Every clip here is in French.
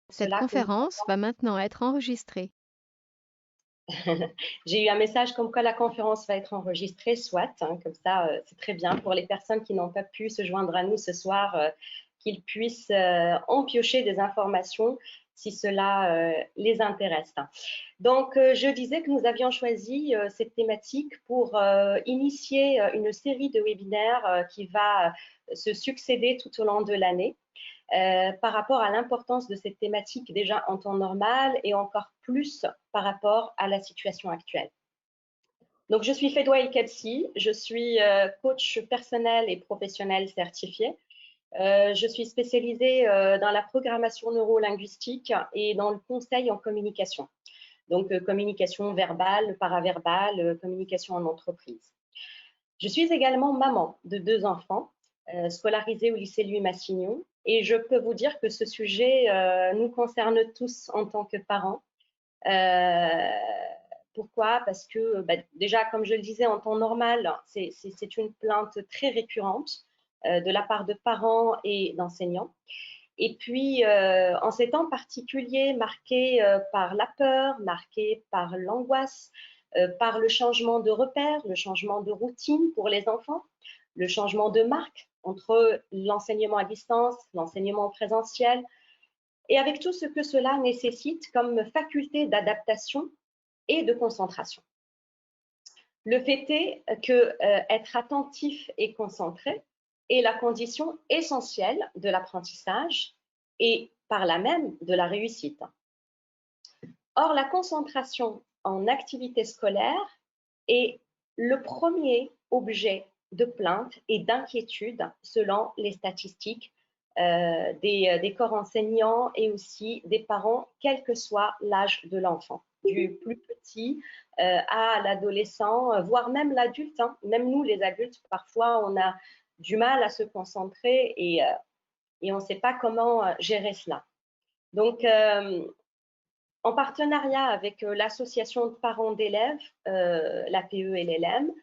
Cette Cela que nous... conférence va maintenant être enregistrée. J'ai eu un message comme quoi la conférence va être enregistrée, soit, hein, comme ça, c'est très bien pour les personnes qui n'ont pas pu se joindre à nous ce soir, qu'ils puissent en piocher des informations si cela les intéresse. Donc, je disais que nous avions choisi cette thématique pour initier une série de webinaires qui va se succéder tout au long de l'année. Par rapport à l'importance de cette thématique déjà en temps normal et encore plus par rapport à la situation actuelle. Donc, je suis Fedwa El-Kadsi, je suis coach personnel et professionnel certifié. Je suis spécialisée dans la programmation neurolinguistique et dans le conseil en communication. Donc, communication verbale, paraverbale, communication en entreprise. Je suis également maman de 2 enfants, scolarisés au lycée Louis Massignon. Et je peux vous dire que ce sujet nous concerne tous en tant que parents. Euh, Pourquoi? Parce que déjà, comme je le disais, en temps normal, c'est une plainte très récurrente de la part de parents et d'enseignants. Et puis, en ces temps particuliers marqués par la peur, marqués par l'angoisse, par le changement de repère, le changement de routine pour les enfants, le changement de marque entre l'enseignement à distance, l'enseignement en présentiel, et avec tout ce que cela nécessite comme faculté d'adaptation et de concentration. Le fait est que être attentif et concentré est la condition essentielle de l'apprentissage et par là même de la réussite. Or, la concentration en activité scolaire est le premier objet de plainte et d'inquiétude selon les statistiques des corps enseignants et aussi des parents, quel que soit l'âge de l'enfant, du plus petit à l'adolescent, voire même l'adulte. Hein. Même nous, les adultes, parfois, on a du mal à se concentrer et on ne sait pas comment gérer cela. Donc, en partenariat avec l'association de parents d'élèves, l'APE et l'ELM,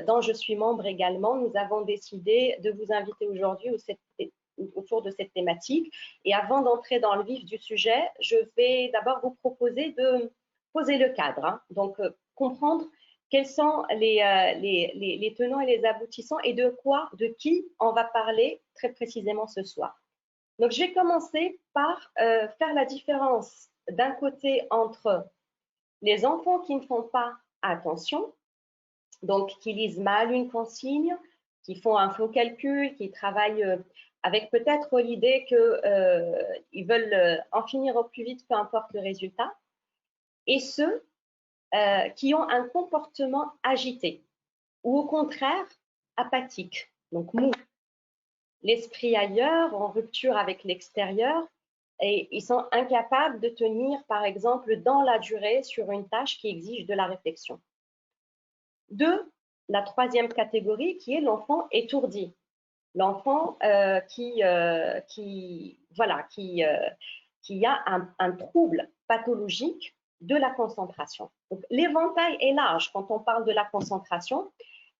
dont je suis membre également, nous avons décidé de vous inviter aujourd'hui autour de cette thématique. Et avant d'entrer dans le vif du sujet, je vais d'abord vous proposer de poser le cadre, hein. Donc, comprendre quels sont les tenants et les aboutissants et de quoi, de qui on va parler très précisément ce soir. Donc, je vais commencer par faire la différence d'un côté entre les enfants qui ne font pas attention, donc qui lisent mal une consigne, qui font un faux calcul, qui travaillent avec peut-être l'idée qu'ils veulent en finir au plus vite, peu importe le résultat, et ceux qui ont un comportement agité ou au contraire apathique, donc mou, l'esprit ailleurs, en rupture avec l'extérieur, et ils sont incapables de tenir, par exemple, dans la durée sur une tâche qui exige de la réflexion. Deux, la troisième catégorie qui est l'enfant étourdi, l'enfant qui a un trouble pathologique de la concentration. Donc, l'éventail est large quand on parle de la concentration,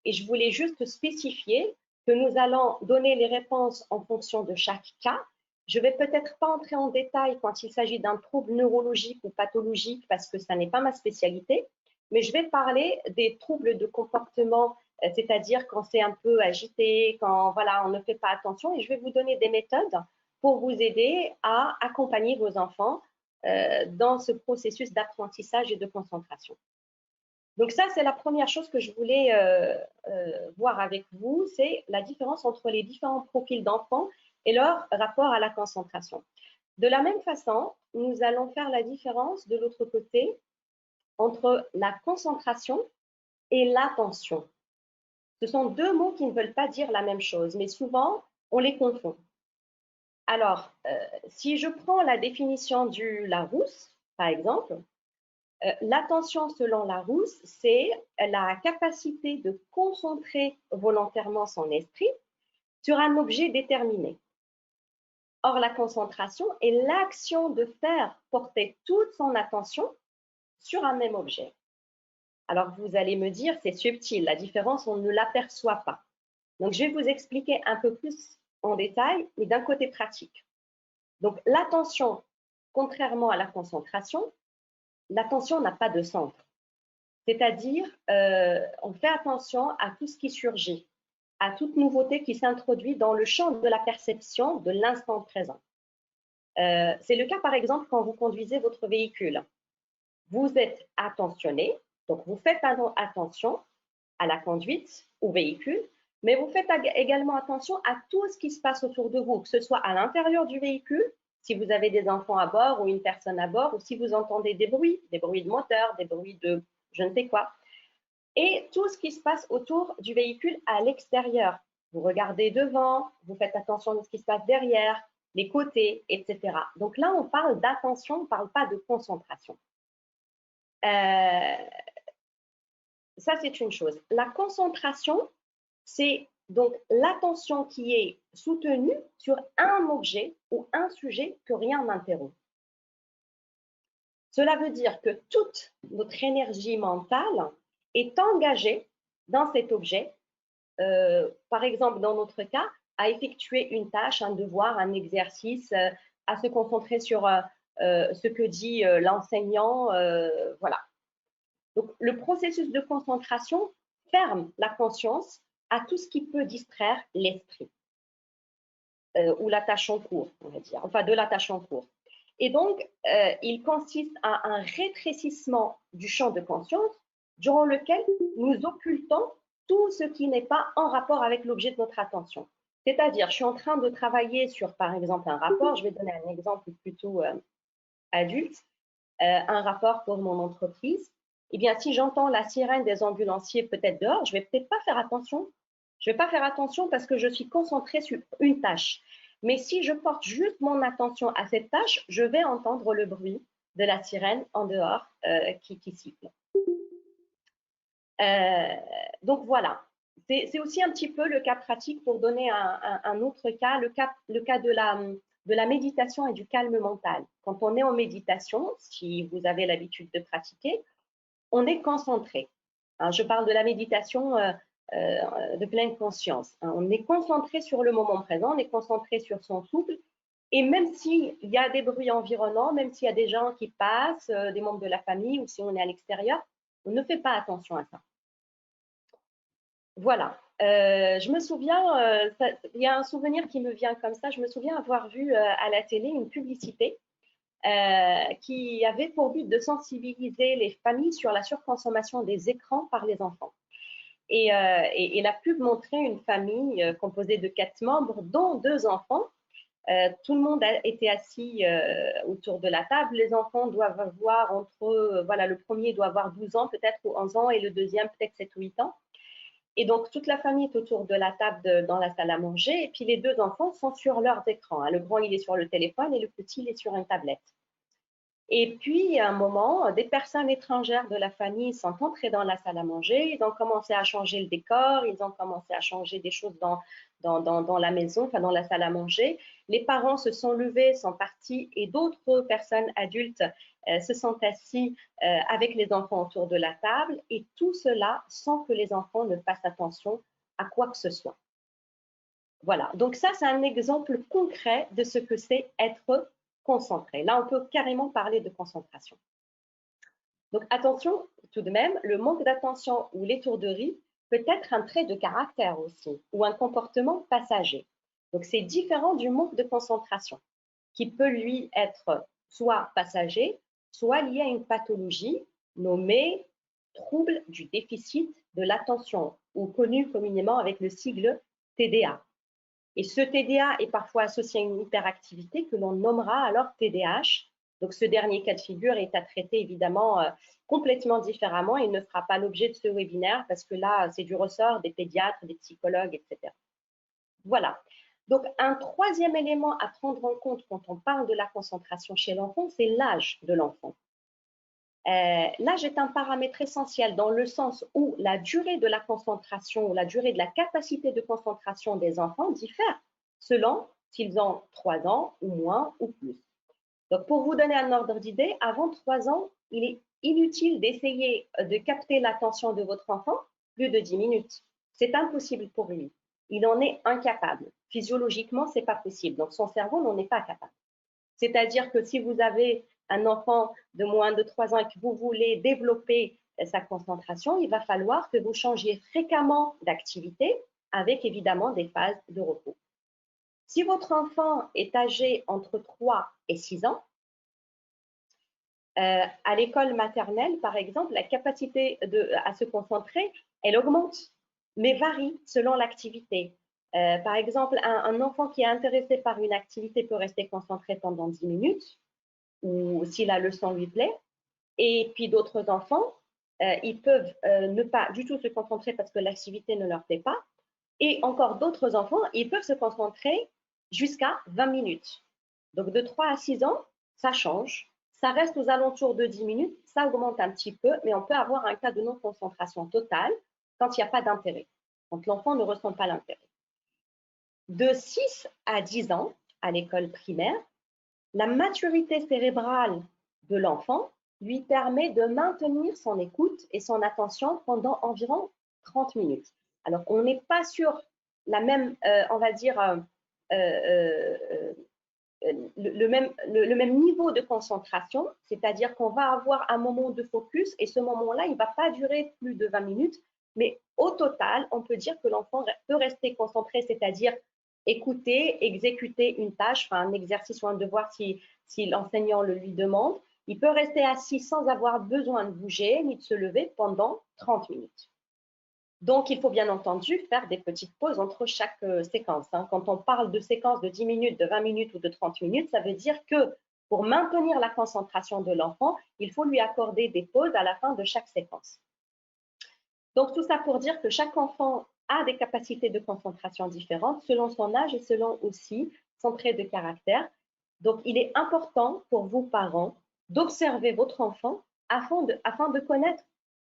et je voulais juste spécifier que nous allons donner les réponses en fonction de chaque cas. Je ne vais peut-être pas entrer en détail quand il s'agit d'un trouble neurologique ou pathologique parce que ça n'est pas ma spécialité, mais je vais parler des troubles de comportement, c'est-à-dire quand c'est un peu agité, quand voilà, on ne fait pas attention, et je vais vous donner des méthodes pour vous aider à accompagner vos enfants dans ce processus d'apprentissage et de concentration. Donc ça, c'est la première chose que je voulais voir avec vous, c'est la différence entre les différents profils d'enfants et leur rapport à la concentration. De la même façon, nous allons faire la différence de l'autre côté entre la concentration et l'attention. Ce sont deux mots qui ne veulent pas dire la même chose, mais souvent, on les confond. Alors, si je prends la définition du Larousse, par exemple, l'attention selon Larousse, c'est la capacité de concentrer volontairement son esprit sur un objet déterminé. Or, la concentration est l'action de faire porter toute son attention sur un même objet. Alors, vous allez me dire, c'est subtil, la différence, on ne l'aperçoit pas. Donc, je vais vous expliquer un peu plus en détail, mais d'un côté pratique. Donc, l'attention, contrairement à la concentration, l'attention n'a pas de centre. C'est-à-dire, on fait attention à tout ce qui surgit, à toute nouveauté qui s'introduit dans le champ de la perception de l'instant présent. C'est le cas, par exemple, quand vous conduisez votre véhicule. Vous êtes attentionné, donc vous faites attention à la conduite, au véhicule, mais vous faites également attention à tout ce qui se passe autour de vous, que ce soit à l'intérieur du véhicule, si vous avez des enfants à bord ou une personne à bord, ou si vous entendez des bruits de moteur, des bruits de je ne sais quoi, et tout ce qui se passe autour du véhicule à l'extérieur. Vous regardez devant, vous faites attention à ce qui se passe derrière, les côtés, etc. Donc là, on parle d'attention, on ne parle pas de concentration. Ça, c'est une chose. La concentration, c'est donc l'attention qui est soutenue sur un objet ou un sujet que rien n'interrompt. Cela veut dire que toute notre énergie mentale est engagée dans cet objet, par exemple dans notre cas, à effectuer une tâche, un devoir, un exercice, à se concentrer sur ce que dit l'enseignant, voilà. Donc, le processus de concentration ferme la conscience à tout ce qui peut distraire l'esprit ou la tâche en cours, on va dire, enfin de la tâche en cours. Et donc, il consiste à un rétrécissement du champ de conscience durant lequel nous occultons tout ce qui n'est pas en rapport avec l'objet de notre attention. C'est-à-dire, je suis en train de travailler sur, par exemple, un rapport, je vais donner un exemple plutôt adulte, un rapport pour mon entreprise. Eh bien, si j'entends la sirène des ambulanciers peut-être dehors, je ne vais peut-être pas faire attention. Je ne vais pas faire attention parce que je suis concentrée sur une tâche. Mais si je porte juste mon attention à cette tâche, je vais entendre le bruit de la sirène en dehors qui siffle. Donc voilà, c'est aussi un petit peu le cas pratique pour donner un autre cas, le cas de la méditation et du calme mental. Quand on est en méditation, si vous avez l'habitude de pratiquer, on est concentré. Hein, je parle de la méditation de pleine conscience. Hein, on est concentré sur le moment présent, on est concentré sur son souffle. Et même s'il y a des bruits environnants, même s'il y a des gens qui passent, des membres de la famille, ou si on est à l'extérieur, on ne fait pas attention à ça. Voilà. Je me souviens, il y a un souvenir qui me vient comme ça, je me souviens avoir vu à la télé une publicité qui avait pour but de sensibiliser les familles sur la surconsommation des écrans par les enfants. Et la pub montrait une famille composée de 4 membres, dont 2 enfants. Tout le monde a été assis autour de la table. Les enfants doivent avoir voilà, le premier doit avoir 12 ans peut-être ou 11 ans et le deuxième peut-être 7 ou 8 ans. Et donc, toute la famille est autour de la table dans la salle à manger. Et puis, les 2 enfants sont sur leurs écrans. Hein. Le grand, il est sur le téléphone et le petit, il est sur une tablette. Et puis, à un moment, des personnes étrangères de la famille sont entrées dans la salle à manger. Ils ont commencé à changer le décor. Ils ont commencé à changer des choses dans la maison, enfin dans la salle à manger. Les parents se sont levés, sont partis et d'autres personnes adultes se sont assis avec les enfants autour de la table et tout cela sans que les enfants ne fassent attention à quoi que ce soit. Voilà, donc ça c'est un exemple concret de ce que c'est être concentré. Là, on peut carrément parler de concentration. Donc attention, tout de même, le manque d'attention ou l'étourderie peut être un trait de caractère aussi, ou un comportement passager. Donc c'est différent du manque de concentration, qui peut lui être soit passager, soit lié à une pathologie nommée trouble du déficit de l'attention, ou connu communément avec le sigle TDA. Et ce TDA est parfois associé à une hyperactivité que l'on nommera alors TDAH. Donc ce dernier cas de figure est à traiter évidemment complètement différemment et ne fera pas l'objet de ce webinaire parce que là, c'est du ressort des pédiatres, des psychologues, etc. Voilà. Donc un troisième élément à prendre en compte quand on parle de la concentration chez l'enfant, c'est l'âge de l'enfant. L'âge est un paramètre essentiel dans le sens où la durée de la concentration ou la durée de la capacité de concentration des enfants diffère selon s'ils ont 3 ans ou moins ou plus. Donc, pour vous donner un ordre d'idée, avant 3 ans, il est inutile d'essayer de capter l'attention de votre enfant plus de 10 minutes. C'est impossible pour lui. Il en est incapable. Physiologiquement, ce n'est pas possible. Donc, son cerveau n'en est pas capable. C'est-à-dire que si vous avez un enfant de moins de 3 ans et que vous voulez développer sa concentration, il va falloir que vous changiez fréquemment d'activité avec évidemment des phases de repos. Si votre enfant est âgé entre 3 et 6 ans, à l'école maternelle, par exemple, la capacité à se concentrer, elle augmente, mais varie selon l'activité. Par exemple, un enfant qui est intéressé par une activité peut rester concentré pendant 10 minutes, ou si la leçon lui plaît. Et puis d'autres enfants, ils peuvent ne pas du tout se concentrer parce que l'activité ne leur plaît pas. Et encore d'autres enfants, ils peuvent se concentrer jusqu'à 20 minutes. Donc de 3 à 6 ans, ça change. Ça reste aux alentours de 10 minutes, ça augmente un petit peu, mais on peut avoir un cas de non-concentration totale quand il n'y a pas d'intérêt, quand l'enfant ne ressent pas l'intérêt. De 6 à 10 ans, à l'école primaire, la maturité cérébrale de l'enfant lui permet de maintenir son écoute et son attention pendant environ 30 minutes. Alors, on n'est pas sur la même, on va dire, le même niveau de concentration, c'est-à-dire qu'on va avoir un moment de focus et ce moment-là, il ne va pas durer plus de 20 minutes, mais au total, on peut dire que l'enfant peut rester concentré, c'est-à-dire écouter, exécuter une tâche, enfin un exercice ou un devoir si l'enseignant le lui demande. Il peut rester assis sans avoir besoin de bouger ni de se lever pendant 30 minutes. Donc, il faut bien entendu faire des petites pauses entre chaque séquence. Quand on parle de séquences de 10 minutes, de 20 minutes ou de 30 minutes, ça veut dire que pour maintenir la concentration de l'enfant, il faut lui accorder des pauses à la fin de chaque séquence. Donc, tout ça pour dire que chaque enfant a des capacités de concentration différentes selon son âge et selon aussi son trait de caractère. Donc, il est important pour vous, parents, d'observer votre enfant afin de connaître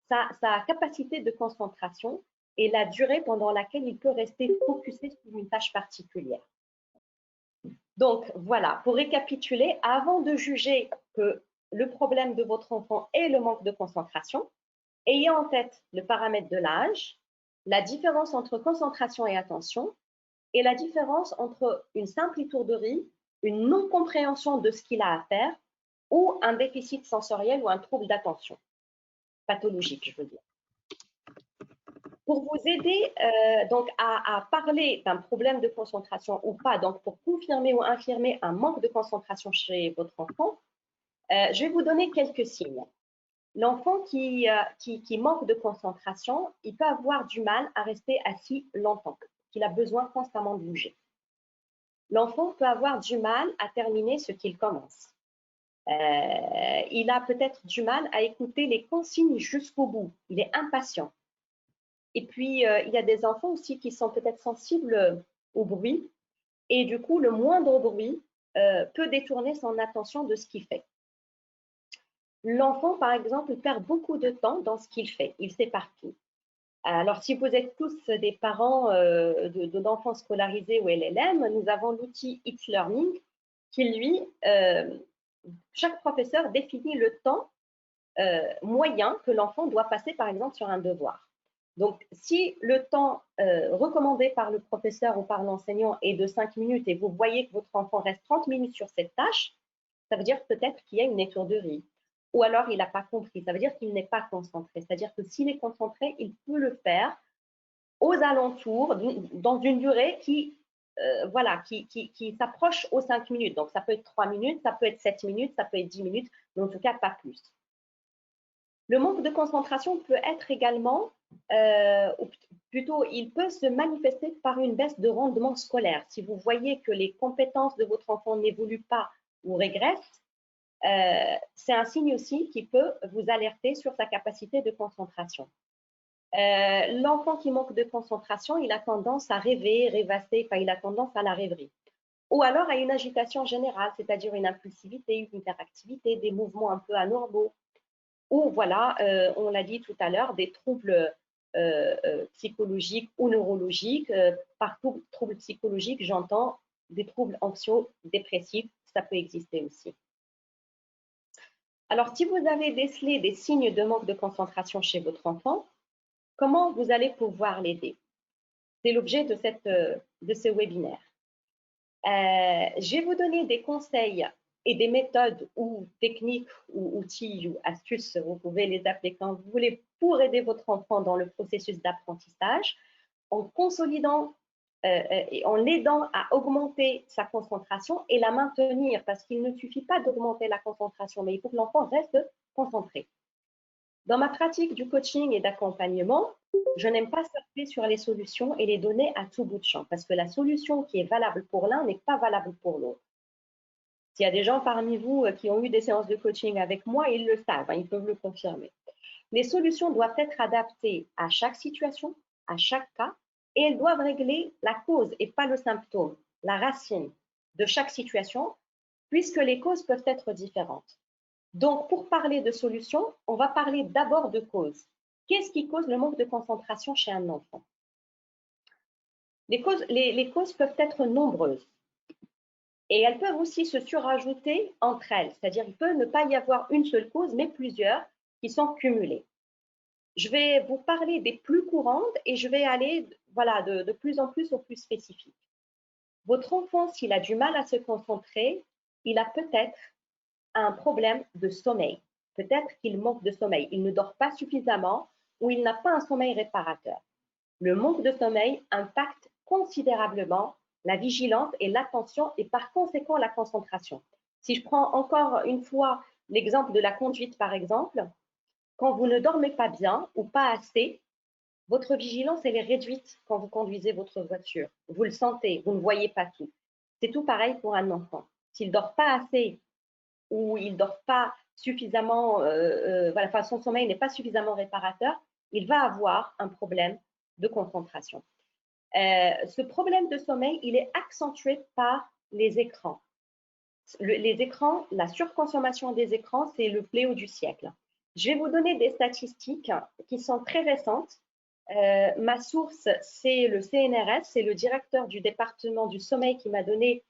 sa capacité de concentration et la durée pendant laquelle il peut rester focusé sur une tâche particulière. Donc, voilà, pour récapituler, avant de juger que le problème de votre enfant est le manque de concentration, ayez en tête le paramètre de l'âge, la différence entre concentration et attention, et la différence entre une simple étourderie, une non-compréhension de ce qu'il a à faire, ou un déficit sensoriel ou un trouble d'attention, pathologique, je veux dire. Pour vous aider donc à parler d'un problème de concentration ou pas, donc pour confirmer ou infirmer un manque de concentration chez votre enfant, je vais vous donner quelques signes. L'enfant qui manque de concentration, il peut avoir du mal à rester assis longtemps, qu'il a besoin constamment de bouger. L'enfant peut avoir du mal à terminer ce qu'il commence. Il a peut-être du mal à écouter les consignes jusqu'au bout. Il est impatient. Et puis, il y a des enfants aussi qui sont peut-être sensibles au bruit. Et du coup, le moindre bruit peut détourner son attention de ce qu'il fait. L'enfant, par exemple, perd beaucoup de temps dans ce qu'il fait. Il s'éparpille. Alors, si vous êtes tous des parents d'enfants scolarisés ou LLM, nous avons l'outil It's Learning qui, lui, chaque professeur définit le temps moyen que l'enfant doit passer, par exemple, sur un devoir. Donc, si le temps recommandé par le professeur ou par l'enseignant est de 5 minutes et vous voyez que votre enfant reste 30 minutes sur cette tâche, ça veut dire peut-être qu'il y a une étourderie. Ou alors, il n'a pas compris. Ça veut dire qu'il n'est pas concentré. C'est-à-dire que s'il est concentré, il peut le faire aux alentours, dans une durée qui s'approche aux 5 minutes. Donc, ça peut être 3 minutes, ça peut être 7 minutes, ça peut être 10 minutes, mais en tout cas, pas plus. Le manque de concentration peut être également, ou plutôt, il peut se manifester par une baisse de rendement scolaire. Si vous voyez que les compétences de votre enfant n'évoluent pas ou régressent, c'est un signe aussi qui peut vous alerter sur sa capacité de concentration. L'enfant qui manque de concentration, il a tendance à rêver, rêvasser, enfin, il a tendance à la rêverie. Ou alors à une agitation générale, c'est-à-dire une impulsivité, une hyperactivité, des mouvements un peu anormaux. Ou voilà, on l'a dit tout à l'heure, des troubles psychologiques ou neurologiques. Par troubles psychologiques, j'entends des troubles anxio-dépressifs, ça peut exister aussi. Alors, si vous avez décelé des signes de manque de concentration chez votre enfant, comment vous allez pouvoir l'aider? C'est l'objet de ce webinaire. Je vais vous donner des conseils et des méthodes ou techniques ou outils ou astuces, vous pouvez les appeler quand vous voulez, pour aider votre enfant dans le processus d'apprentissage, en consolidant et en l'aidant à augmenter sa concentration et la maintenir, parce qu'il ne suffit pas d'augmenter la concentration, mais il faut que l'enfant reste concentré. Dans ma pratique du coaching et d'accompagnement, je n'aime pas surfer sur les solutions et les donner à tout bout de champ, parce que la solution qui est valable pour l'un n'est pas valable pour l'autre. S'il y a des gens parmi vous qui ont eu des séances de coaching avec moi, ils le savent, hein, ils peuvent le confirmer. Les solutions doivent être adaptées à chaque situation, à chaque cas, et elles doivent régler la cause et pas le symptôme, la racine de chaque situation, puisque les causes peuvent être différentes. Donc, pour parler de solutions, on va parler d'abord de causes. Qu'est-ce qui cause le manque de concentration chez un enfant? Les causes peuvent être nombreuses. Et elles peuvent aussi se surajouter entre elles, c'est-à-dire il peut ne pas y avoir une seule cause, mais plusieurs qui sont cumulées. Je vais vous parler des plus courantes et je vais aller voilà, de plus en plus au plus spécifique. Votre enfant, s'il a du mal à se concentrer, il a peut-être un problème de sommeil. Peut-être qu'il manque de sommeil, il ne dort pas suffisamment ou il n'a pas un sommeil réparateur. Le manque de sommeil impacte considérablement la vigilance et l'attention et par conséquent la concentration. Si je prends encore une fois l'exemple de la conduite par exemple, quand vous ne dormez pas bien ou pas assez, votre vigilance elle est réduite quand vous conduisez votre voiture. Vous le sentez, vous ne voyez pas tout. C'est tout pareil pour un enfant. S'il ne dort pas assez ou il ne dort pas suffisamment, voilà, enfin, son sommeil n'est pas suffisamment réparateur, il va avoir un problème de concentration. Ce problème de sommeil, il est accentué par les écrans. Les écrans, la surconsommation des écrans, c'est le fléau du siècle. Je vais vous donner des statistiques qui sont très récentes. Ma source, c'est le CNRS, c'est le directeur du département du sommeil qui m'a donné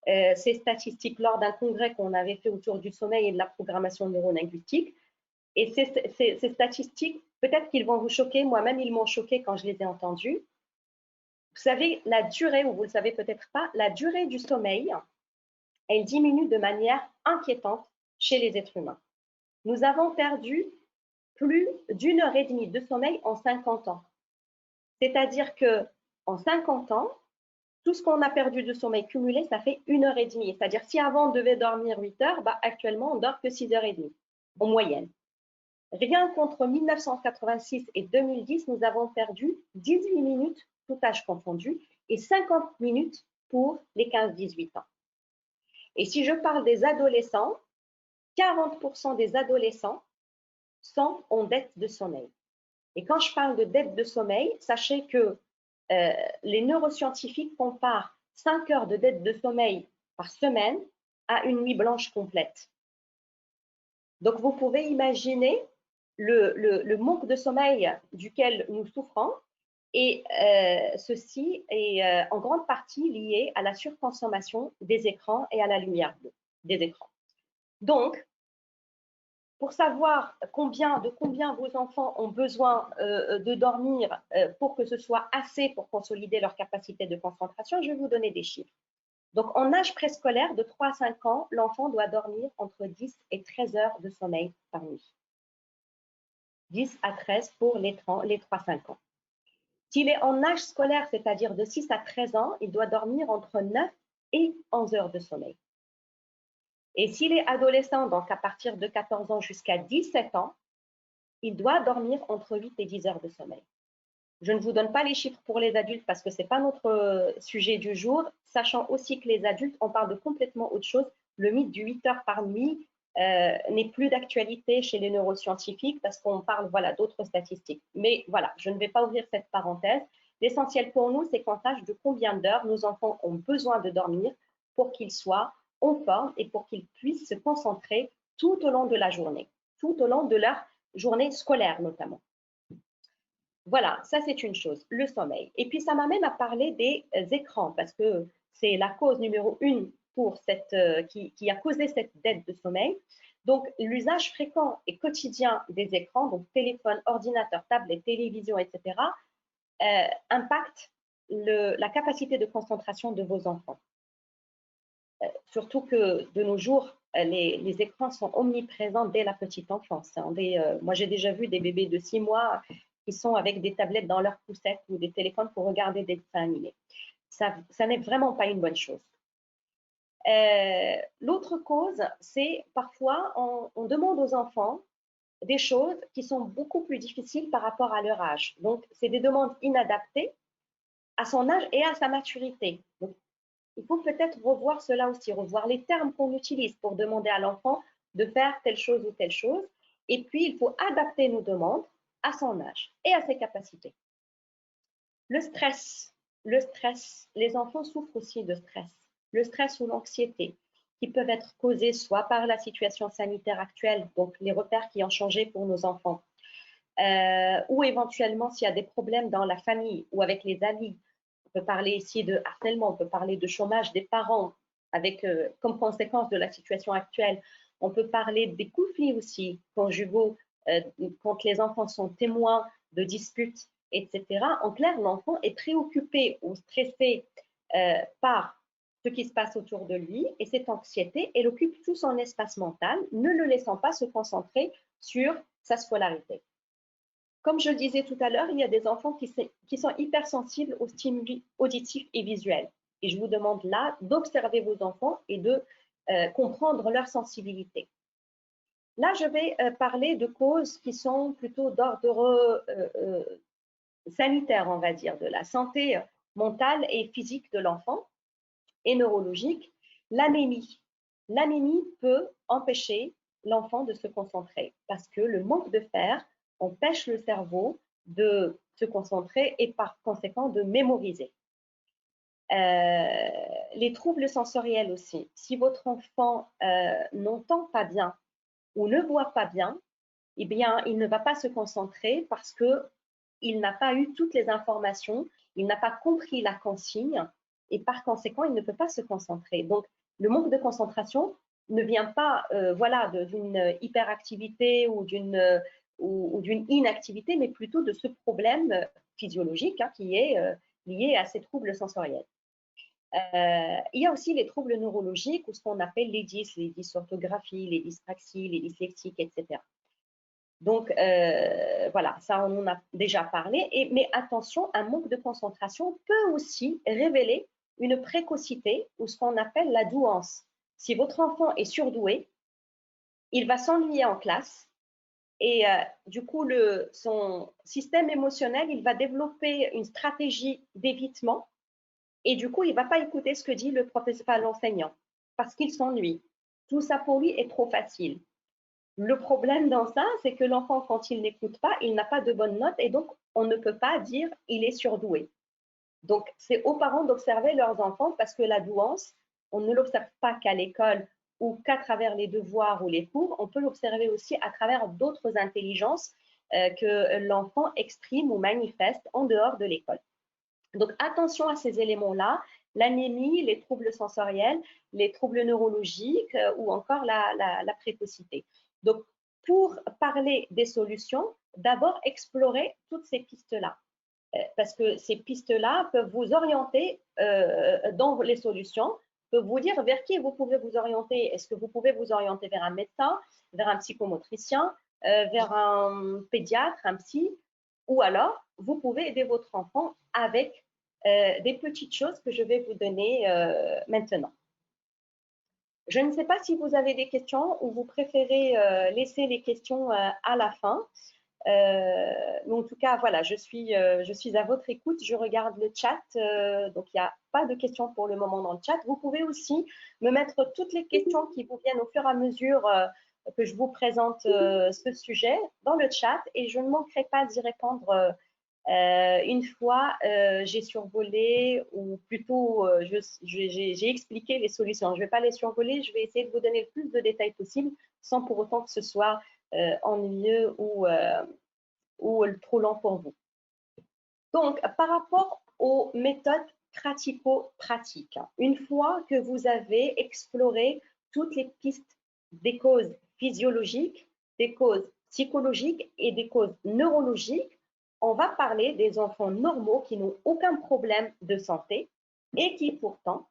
ces statistiques lors d'un congrès qu'on avait fait autour du sommeil et de la programmation neurolinguistique. Et ces statistiques, peut-être qu'ils vont vous choquer, moi-même ils m'ont choqué quand je les ai entendues. Vous savez, la durée, ou vous ne le savez peut-être pas, la durée du sommeil, elle diminue de manière inquiétante chez les êtres humains. Nous avons perdu plus d'1 heure et demie de sommeil en 50 ans. C'est-à-dire qu'en 50 ans, tout ce qu'on a perdu de sommeil cumulé, ça fait 1 heure et demie. C'est-à-dire si avant on devait dormir 8 heures, bah actuellement on dort que 6 heures et demie en moyenne. Rien qu'entre 1986 et 2010, nous avons perdu 18 minutes, tout âge confondu, et 50 minutes pour les 15-18 ans. Et si je parle des adolescents, 40% des adolescents sont en dette de sommeil. Et quand je parle de dette de sommeil, sachez que les neuroscientifiques comparent 5 heures de dette de sommeil par semaine à une nuit blanche complète. Donc, vous pouvez imaginer le manque de sommeil duquel nous souffrons et ceci est en grande partie lié à la surconsommation des écrans et à la lumière bleue des écrans. Donc, pour savoir de combien vos enfants ont besoin de dormir pour que ce soit assez pour consolider leur capacité de concentration, je vais vous donner des chiffres. Donc, en âge préscolaire, de 3 à 5 ans, l'enfant doit dormir entre 10 et 13 heures de sommeil par nuit. 10 à 13 pour les 3-5 ans. S'il est en âge scolaire, c'est-à-dire de 6 à 13 ans, il doit dormir entre 9 et 11 heures de sommeil. Et s'il est adolescent, donc à partir de 14 ans jusqu'à 17 ans, il doit dormir entre 8 et 10 heures de sommeil. Je ne vous donne pas les chiffres pour les adultes parce que ce n'est pas notre sujet du jour, sachant aussi que les adultes, on parle de complètement autre chose. Le mythe du 8 heures par nuit n'est plus d'actualité chez les neuroscientifiques parce qu'on parle voilà, d'autres statistiques. Mais voilà, je ne vais pas ouvrir cette parenthèse. L'essentiel pour nous, c'est qu'on sache de combien d'heures nos enfants ont besoin de dormir pour qu'ils soient en forme et pour qu'ils puissent se concentrer tout au long de la journée, tout au long de leur journée scolaire notamment. Voilà, ça c'est une chose, le sommeil. Et puis ça m'amène à parler des écrans parce que c'est la cause numéro 1 pour qui a causé cette dette de sommeil. Donc l'usage fréquent et quotidien des écrans, donc téléphone, ordinateur, tablette, télévision, etc., impacte la capacité de concentration de vos enfants. Surtout que de nos jours, les écrans sont omniprésents dès la petite enfance. Hein. Moi, j'ai déjà vu des bébés de 6 mois qui sont avec des tablettes dans leur poussette ou des téléphones pour regarder des dessins animés. Ça n'est vraiment pas une bonne chose. L'autre cause, c'est parfois on demande aux enfants des choses qui sont beaucoup plus difficiles par rapport à leur âge. Donc, c'est des demandes inadaptées à son âge et à sa maturité. Donc, il faut peut-être revoir cela aussi, revoir les termes qu'on utilise pour demander à l'enfant de faire telle chose ou telle chose. Et puis, il faut adapter nos demandes à son âge et à ses capacités. Le stress, les enfants souffrent aussi de stress. Le stress ou l'anxiété, qui peuvent être causés soit par la situation sanitaire actuelle, donc les repères qui ont changé pour nos enfants, ou éventuellement s'il y a des problèmes dans la famille ou avec les amis. On peut parler ici de harcèlement, on peut parler de chômage des parents avec comme conséquence de la situation actuelle. On peut parler des conflits aussi conjugaux quand les enfants sont témoins de disputes, etc. En clair, l'enfant est préoccupé ou stressé par ce qui se passe autour de lui et cette anxiété, elle occupe tout son espace mental, ne le laissant pas se concentrer sur sa scolarité. Comme je le disais tout à l'heure, il y a des enfants qui sont hypersensibles aux stimuli auditifs et visuels. Et je vous demande là d'observer vos enfants et de comprendre leur sensibilité. Là, je vais parler de causes qui sont plutôt d'ordre sanitaire, on va dire, de la santé mentale et physique de l'enfant et neurologique. L'anémie. L'anémie peut empêcher l'enfant de se concentrer parce que le manque de fer empêche le cerveau de se concentrer et par conséquent de mémoriser. Les troubles sensoriels aussi. Si votre enfant n'entend pas bien ou ne voit pas bien, eh bien, il ne va pas se concentrer parce qu'il n'a pas eu toutes les informations, il n'a pas compris la consigne et par conséquent, il ne peut pas se concentrer. Donc, le manque de concentration ne vient pas voilà, d'une hyperactivité ou d'une inactivité, mais plutôt de ce problème physiologique hein, qui est lié à ces troubles sensoriels. Il y a aussi les troubles neurologiques ou ce qu'on appelle les dysorthographies, les dyspraxies, les dyslexiques, etc. Donc, voilà, ça on en a déjà parlé. Mais attention, un manque de concentration peut aussi révéler une précocité ou ce qu'on appelle la douance. Si votre enfant est surdoué, il va s'ennuyer en classe et du coup, son système émotionnel, il va développer une stratégie d'évitement et du coup, il ne va pas écouter ce que dit le professeur, l'enseignant parce qu'il s'ennuie. Tout ça pour lui est trop facile. Le problème dans ça, c'est que l'enfant, quand il n'écoute pas, il n'a pas de bonnes notes et donc on ne peut pas dire il est surdoué. Donc, c'est aux parents d'observer leurs enfants parce que la douance, on ne l'observe pas qu'à l'école ou qu'à travers les devoirs ou les cours, on peut l'observer aussi à travers d'autres intelligences que l'enfant exprime ou manifeste en dehors de l'école. Donc, attention à ces éléments-là, l'anémie, les troubles sensoriels, les troubles neurologiques ou encore la précocité. Donc, pour parler des solutions, d'abord explorer toutes ces pistes-là. Parce que ces pistes-là peuvent vous orienter dans les solutions, peuvent vous dire vers qui vous pouvez vous orienter. Est-ce que vous pouvez vous orienter vers un médecin, vers un psychomotricien, vers un pédiatre, un psy, ou alors vous pouvez aider votre enfant avec des petites choses que je vais vous donner maintenant. Je ne sais pas si vous avez des questions ou vous préférez laisser les questions à la fin. Mais en tout cas, voilà, je suis à votre écoute. Je regarde le chat, donc il n'y a pas de questions pour le moment dans le chat. Vous pouvez aussi me mettre toutes les questions qui vous viennent au fur et à mesure que je vous présente ce sujet dans le chat et je ne manquerai pas d'y répondre une fois j'ai survolé ou plutôt j'ai expliqué les solutions. Je ne vais pas les survoler, je vais essayer de vous donner le plus de détails possible sans pour autant que ce soit ennuyeux ou trop lent pour vous. Donc, par rapport aux méthodes pratico-pratiques, une fois que vous avez exploré toutes les pistes des causes physiologiques, des causes psychologiques et des causes neurologiques, on va parler des enfants normaux qui n'ont aucun problème de santé et qui pourtant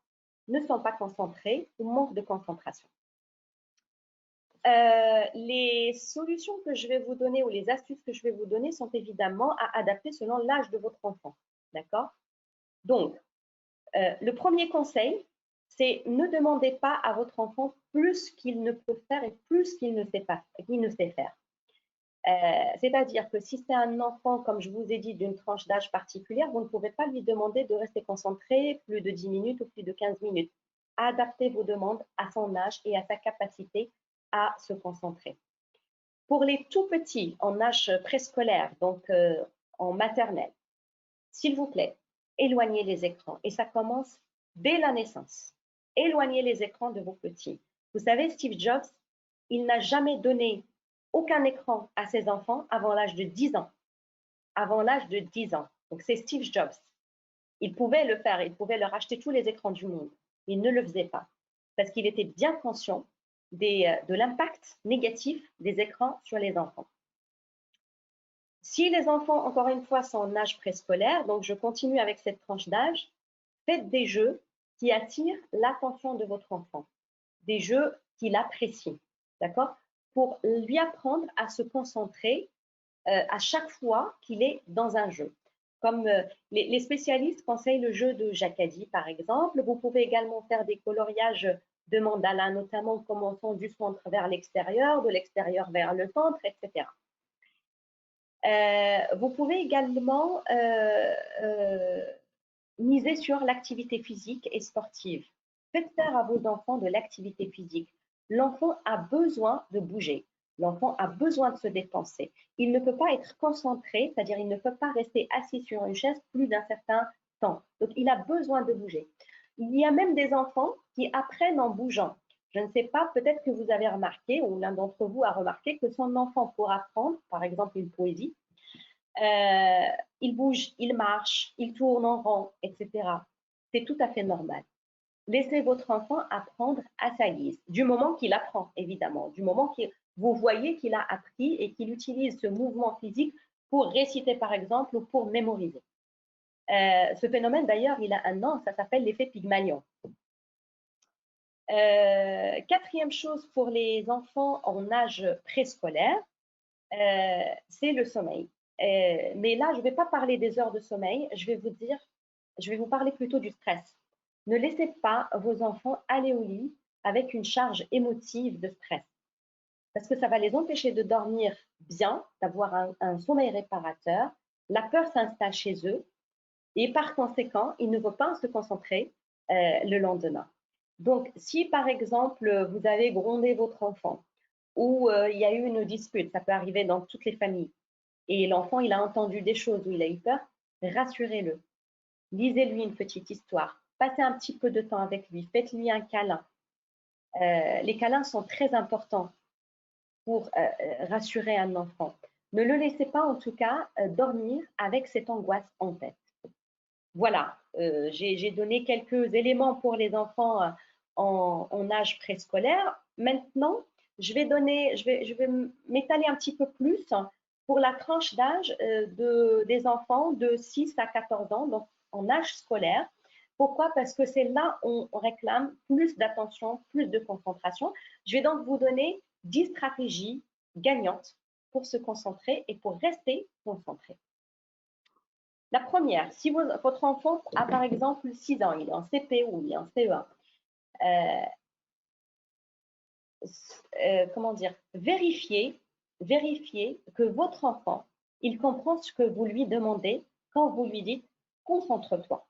ne sont pas concentrés ou manquent de concentration. les solutions que je vais vous donner ou les astuces que je vais vous donner sont évidemment à adapter selon l'âge de votre enfant. D'accord? Donc, le premier conseil, c'est ne demandez pas à votre enfant plus qu'il ne peut faire et plus qu'il ne sait pas, qu'il ne sait faire. C'est-à-dire que si c'est un enfant, comme je vous ai dit, d'une tranche d'âge particulière, vous ne pouvez pas lui demander de rester concentré plus de 10 minutes ou plus de 15 minutes. Adaptez vos demandes à son âge et à sa capacité à se concentrer. Pour les tout petits en âge préscolaire, donc en maternelle, s'il vous plaît, éloignez les écrans. Et ça commence dès la naissance. Éloignez les écrans de vos petits. Vous savez, Steve Jobs, il n'a jamais donné aucun écran à ses enfants avant l'âge de 10 ans. Avant l'âge de 10 ans. Donc c'est Steve Jobs. Il pouvait le faire, il pouvait leur acheter tous les écrans du monde. Il ne le faisait pas parce qu'il était bien conscient de l'impact négatif des écrans sur les enfants. Si les enfants, encore une fois, sont en âge préscolaire, donc je continue avec cette tranche d'âge, faites des jeux qui attirent l'attention de votre enfant, des jeux qu'il apprécie, d'accord? Pour lui apprendre à se concentrer à chaque fois qu'il est dans un jeu. Comme les spécialistes conseillent le jeu de Jacadi, par exemple. Vous pouvez également faire des coloriages de mandala, notamment commençant du centre vers l'extérieur, de l'extérieur vers le centre, etc. Vous pouvez également miser sur l'activité physique et sportive. Faites faire à vos enfants de l'activité physique. L'enfant a besoin de bouger. L'enfant a besoin de se dépenser. Il ne peut pas être concentré, c'est-à-dire il ne peut pas rester assis sur une chaise plus d'un certain temps. Donc, il a besoin de bouger. Il y a même des enfants qui apprennent en bougeant. Je ne sais pas, peut-être que vous avez remarqué, ou l'un d'entre vous a remarqué, que son enfant, pour apprendre, par exemple une poésie, il bouge, il marche, il tourne en rond, etc. C'est tout à fait normal. Laissez votre enfant apprendre à sa guise, du moment qu'il apprend, évidemment, du moment que vous voyez qu'il a appris et qu'il utilise ce mouvement physique pour réciter, par exemple, ou pour mémoriser. Ce phénomène, d'ailleurs, il a un nom, ça s'appelle l'effet Pygmalion. Quatrième chose pour les enfants en âge préscolaire, c'est le sommeil. Mais là, je ne vais pas parler des heures de sommeil, je vais vous parler plutôt du stress. Ne laissez pas vos enfants aller au lit avec une charge émotive de stress, parce que ça va les empêcher de dormir bien, d'avoir un sommeil réparateur. La peur s'installe chez eux et par conséquent, ils ne vont pas se concentrer le lendemain. Donc, si par exemple, vous avez grondé votre enfant ou il y a eu une dispute, ça peut arriver dans toutes les familles, et l'enfant, il a entendu des choses où il a eu peur, rassurez-le. Lisez-lui une petite histoire. Passez un petit peu de temps avec lui. Faites-lui un câlin. Les câlins sont très importants pour rassurer un enfant. Ne le laissez pas, en tout cas, dormir avec cette angoisse en tête. Voilà, j'ai donné quelques éléments pour les enfants en âge préscolaire. Maintenant, je vais m'étaler un petit peu plus pour la tranche d'âge des enfants de 6 à 14 ans, donc en âge scolaire. Pourquoi? Parce que c'est là où on réclame plus d'attention, plus de concentration. Je vais donc vous donner 10 stratégies gagnantes pour se concentrer et pour rester concentré. La première, si votre enfant a par exemple 6 ans, il est en CP ou il est en CE1, comment dire, vérifiez que votre enfant, il comprend ce que vous lui demandez quand vous lui dites concentre-toi.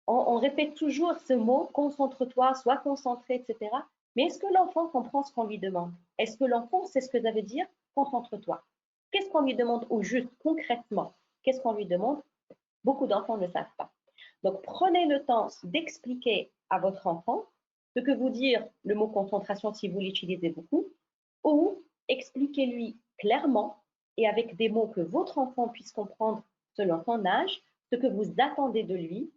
On répète toujours ce mot concentre-toi, sois concentré, etc. Mais est-ce que l'enfant comprend ce qu'on lui demande? Est-ce que l'enfant sait ce que ça veut dire concentre-toi? Qu'est-ce qu'on lui demande au juste concrètement? Qu'est-ce qu'on lui demande? Beaucoup d'enfants ne savent pas. Donc, prenez le temps d'expliquer à votre enfant ce que vous dire le mot concentration si vous l'utilisez beaucoup, ou expliquez-lui clairement et avec des mots que votre enfant puisse comprendre selon son âge, ce que vous attendez de lui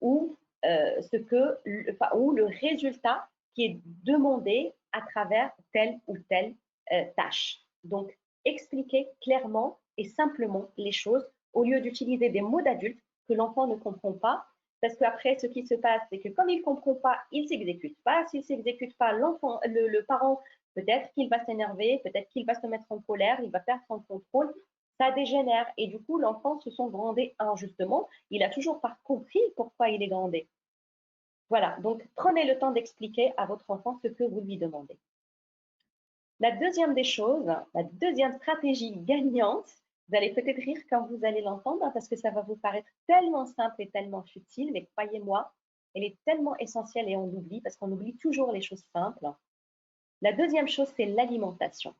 ou le résultat qui est demandé à travers telle ou telle tâche. Donc, expliquez clairement et simplement les choses au lieu d'utiliser des mots d'adultes que l'enfant ne comprend pas. Parce qu'après, ce qui se passe, c'est que comme il ne comprend pas, il ne s'exécute pas. S'il ne s'exécute pas, le parent Peut-être qu'il va s'énerver, peut-être qu'il va se mettre en colère, il va perdre son contrôle. Ça dégénère et du coup, l'enfant se sent grondé injustement. Il a toujours pas compris pourquoi il est grondé. Voilà, donc prenez le temps d'expliquer à votre enfant ce que vous lui demandez. La deuxième des choses, la deuxième stratégie gagnante, vous allez peut-être rire quand vous allez l'entendre parce que ça va vous paraître tellement simple et tellement futile, mais croyez-moi, elle est tellement essentielle et on l'oublie parce qu'on oublie toujours les choses simples. La deuxième chose, c'est l'alimentation.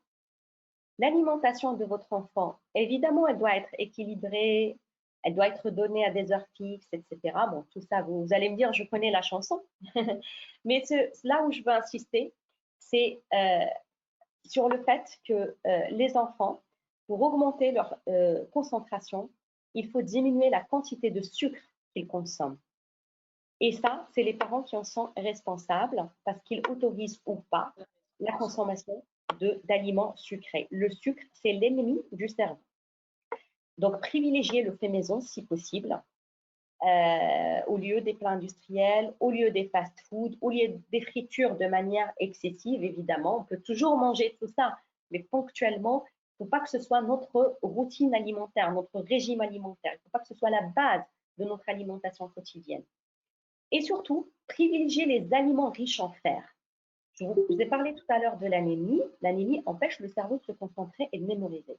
L'alimentation de votre enfant, évidemment, elle doit être équilibrée, elle doit être donnée à des heures fixes, etc. Bon, tout ça, vous allez me dire, je connais la chanson. Mais là où je veux insister, c'est sur le fait que les enfants, pour augmenter leur concentration, il faut diminuer la quantité de sucre qu'ils consomment. Et ça, c'est les parents qui en sont responsables parce qu'ils autorisent ou pas la consommation d'aliments sucrés. Le sucre, c'est l'ennemi du cerveau. Donc, privilégiez le fait maison si possible, au lieu des plats industriels, au lieu des fast-foods, au lieu des fritures de manière excessive, évidemment. On peut toujours manger tout ça, mais ponctuellement, il ne faut pas que ce soit notre routine alimentaire, notre régime alimentaire. Il ne faut pas que ce soit la base de notre alimentation quotidienne. Et surtout, privilégiez les aliments riches en fer. Je vous ai parlé tout à l'heure de l'anémie. L'anémie empêche le cerveau de se concentrer et de mémoriser.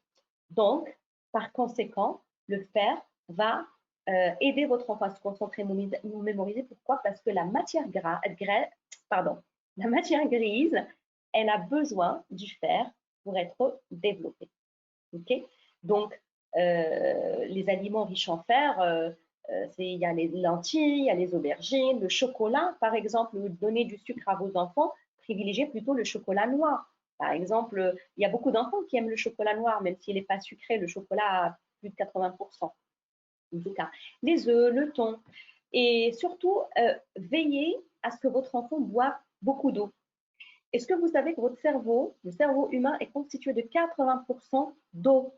Donc, par conséquent, le fer va aider votre enfant à se concentrer et mémoriser. Pourquoi? Parce que la matière grise, elle a besoin du fer pour être développée. Okay? Donc, les aliments riches en fer, il y a les lentilles, il y a les aubergines, le chocolat, par exemple, vous donnez du sucre à vos enfants, privilégiez plutôt le chocolat noir. Par exemple, il y a beaucoup d'enfants qui aiment le chocolat noir, même s'il n'est pas sucré, le chocolat a plus de 80%. En tout cas, les œufs, le thon. Et surtout, veillez à ce que votre enfant boive beaucoup d'eau. Est-ce que vous savez que votre cerveau, le cerveau humain, est constitué de 80% d'eau?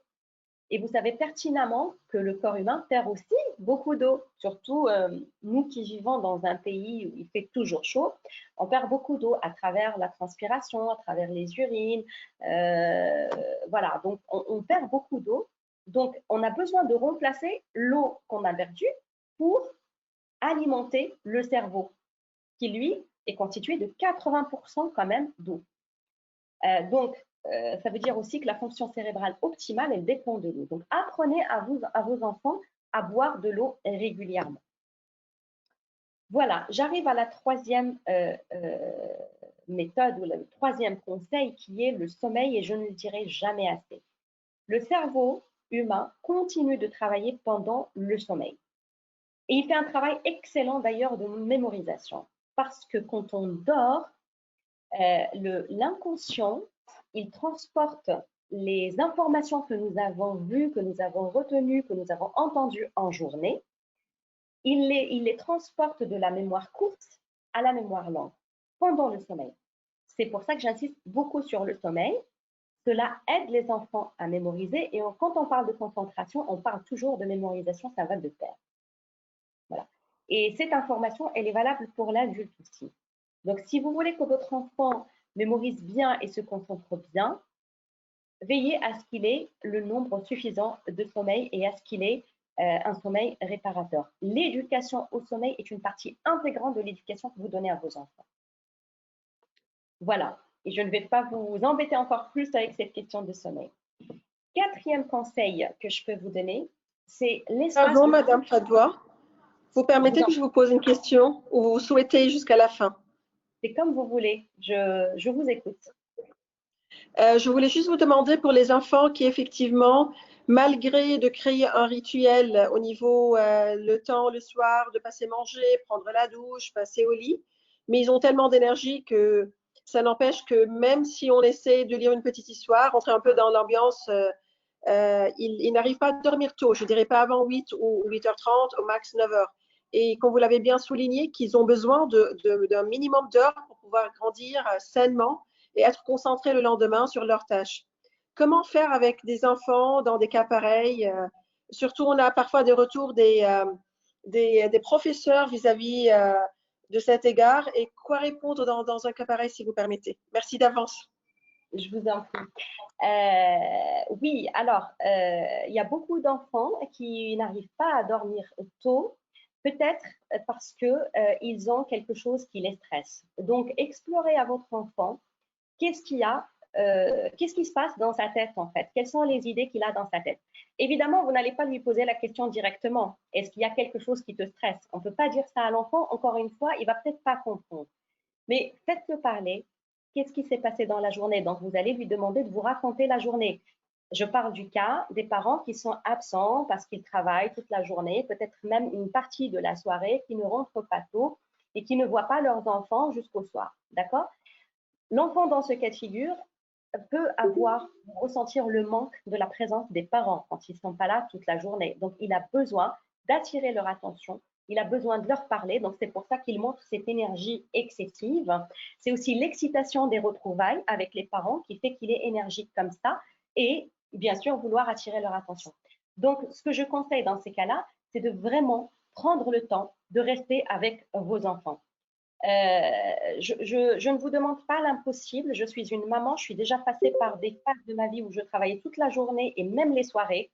Et vous savez pertinemment que le corps humain perd aussi beaucoup d'eau, surtout nous qui vivons dans un pays où il fait toujours chaud, on perd beaucoup d'eau à travers la transpiration, à travers les urines, voilà, donc on perd beaucoup d'eau. Donc on a besoin de remplacer l'eau qu'on a perdue pour alimenter le cerveau, qui lui est constitué de 80% quand même d'eau. Donc, ça veut dire aussi que la fonction cérébrale optimale, elle dépend de l'eau. Donc, apprenez à vos enfants à boire de l'eau régulièrement. Voilà, j'arrive à la troisième méthode ou le troisième conseil qui est le sommeil et je ne le dirai jamais assez. Le cerveau humain continue de travailler pendant le sommeil. Et il fait un travail excellent d'ailleurs de mémorisation parce que quand on dort, l'inconscient, il transporte les informations que nous avons vues, que nous avons retenues, que nous avons entendues en journée, il les transporte de la mémoire courte à la mémoire longue pendant le sommeil. C'est pour ça que j'insiste beaucoup sur le sommeil. Cela aide les enfants à mémoriser et quand on parle de concentration, on parle toujours de mémorisation, ça va de pair. Voilà. Et cette information, elle est valable pour l'adulte aussi. Donc, si vous voulez que votre enfant mémorise bien et se concentre bien, veillez à ce qu'il ait le nombre suffisant de sommeil et à ce qu'il ait un sommeil réparateur. L'éducation au sommeil est une partie intégrante de l'éducation que vous donnez à vos enfants. Voilà, et je ne vais pas vous embêter encore plus avec cette question de sommeil. Quatrième conseil que je peux vous donner, c'est l'espace. Pardon, Madame Fadoua, vous permettez que je vous pose une question ou vous souhaitez jusqu'à la fin? C'est comme vous voulez, je vous écoute. Je voulais juste vous demander pour les enfants qui effectivement, malgré de créer un rituel au niveau le temps le soir, de passer manger, prendre la douche, passer au lit, mais ils ont tellement d'énergie que ça n'empêche que même si on essaie de lire une petite histoire, rentrer un peu dans l'ambiance, ils n'arrivent pas à dormir tôt, je dirais pas avant 8 ou 8h30, au max 9h. Et comme vous l'avez bien souligné, qu'ils ont besoin d'un minimum d'heures pour pouvoir grandir sainement et être concentrés le lendemain sur leurs tâches. Comment faire avec des enfants dans des cas pareils? Surtout, on a parfois des retours des professeurs vis-à-vis de cet égard. Et quoi répondre dans un cas pareil, si vous permettez? Merci d'avance. Je vous en prie. Oui, alors, il y a beaucoup d'enfants qui n'arrivent pas à dormir tôt, peut-être parce qu'ils ont quelque chose qui les stresse. Donc, explorez à votre enfant qu'est-ce qu'il y a, qu'est-ce qui se passe dans sa tête en fait, quelles sont les idées qu'il a dans sa tête. Évidemment, vous n'allez pas lui poser la question directement. Est-ce qu'il y a quelque chose qui te stresse? On ne peut pas dire ça à l'enfant, encore une fois, il va peut-être pas comprendre. Mais faites-le parler. Qu'est-ce qui s'est passé dans la journée? Donc, vous allez lui demander de vous raconter la journée. Je parle du cas des parents qui sont absents parce qu'ils travaillent toute la journée, peut-être même une partie de la soirée, qui ne rentrent pas tôt et qui ne voient pas leurs enfants jusqu'au soir. D'accord? L'enfant, dans ce cas de figure, peut ressentir le manque de la présence des parents quand ils ne sont pas là toute la journée. Donc, il a besoin d'attirer leur attention, il a besoin de leur parler. Donc, c'est pour ça qu'il montre cette énergie excessive. C'est aussi l'excitation des retrouvailles avec les parents qui fait qu'il est énergique comme ça et bien sûr vouloir attirer leur attention. Donc, ce que je conseille dans ces cas-là, c'est de vraiment prendre le temps de rester avec vos enfants. Je ne vous demande pas l'impossible. Je suis une maman. Je suis déjà passée par des phases de ma vie où je travaillais toute la journée et même les soirées.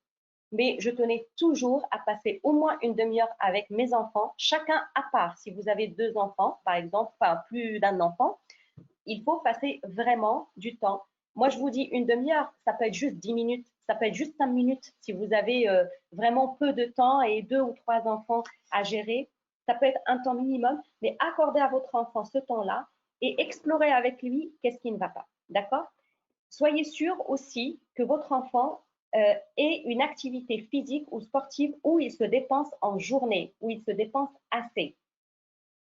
Mais je tenais toujours à passer au moins une demi-heure avec mes enfants, chacun à part. Si vous avez 2 enfants, par exemple, enfin plus d'un enfant, il faut passer vraiment du temps. Moi, je vous dis une demi-heure, ça peut être juste 10 minutes, ça peut être juste 5 minutes. Si vous avez vraiment peu de temps et 2 ou 3 enfants à gérer, ça peut être un temps minimum, mais accordez à votre enfant ce temps-là et explorez avec lui qu'est-ce qui ne va pas. D'accord? Soyez sûr aussi que votre enfant ait une activité physique ou sportive où il se dépense en journée, où il se dépense assez.